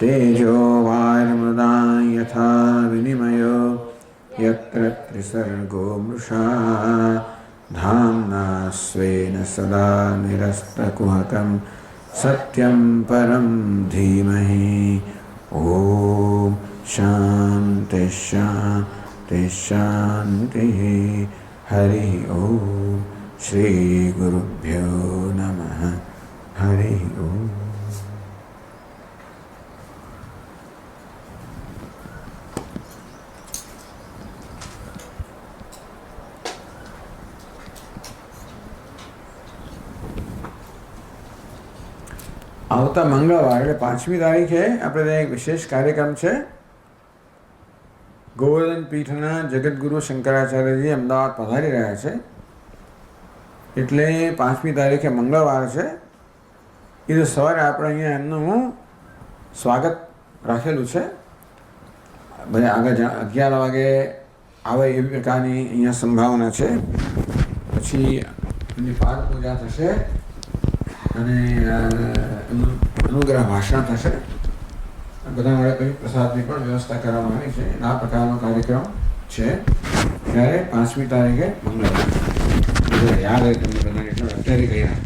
तेजो वायुर्मृदां यथा विनिमयो यत्र त्रिसर्गो मृषा धाम्ना स्वेन सदा निरस्तकुहकं सत्यं परं धीमहि। ॐ शान्ति शान्ति शान्तिः। हरि ॐ श्रीगुरुभ्यो नमः। हरि ॐ। આવતા મંગળવાર એટલે 5મી તારીખે આપણે ત્યાં એક વિશેષ કાર્યક્રમ છે. ગોવર્ધન પીઠના જગતગુરુ શંકરાચાર્યજી અમદાવાદ પધારી રહ્યા છે. એટલે 5મી તારીખે મંગળવાર છે. એ તો સવારે આપણે અહીંયા એમનું સ્વાગત રાખેલું છે. બધા આગળ 11 વાગે આવે એવી પ્રકારની અહીંયા સંભાવના છે. પછી એમની પાઠ પૂજા થશે અને અનુગ્રહ ભાષણ થશે. બધા માટે કંઈ પ્રસાદની પણ વ્યવસ્થા કરવામાં આવી છે. આ પ્રકારનો કાર્યક્રમ છે. ત્યારે 5મી તારીખે મંગળવાર યાદ હોય તમને બધાને એટલે અત્યારે કહ્યા.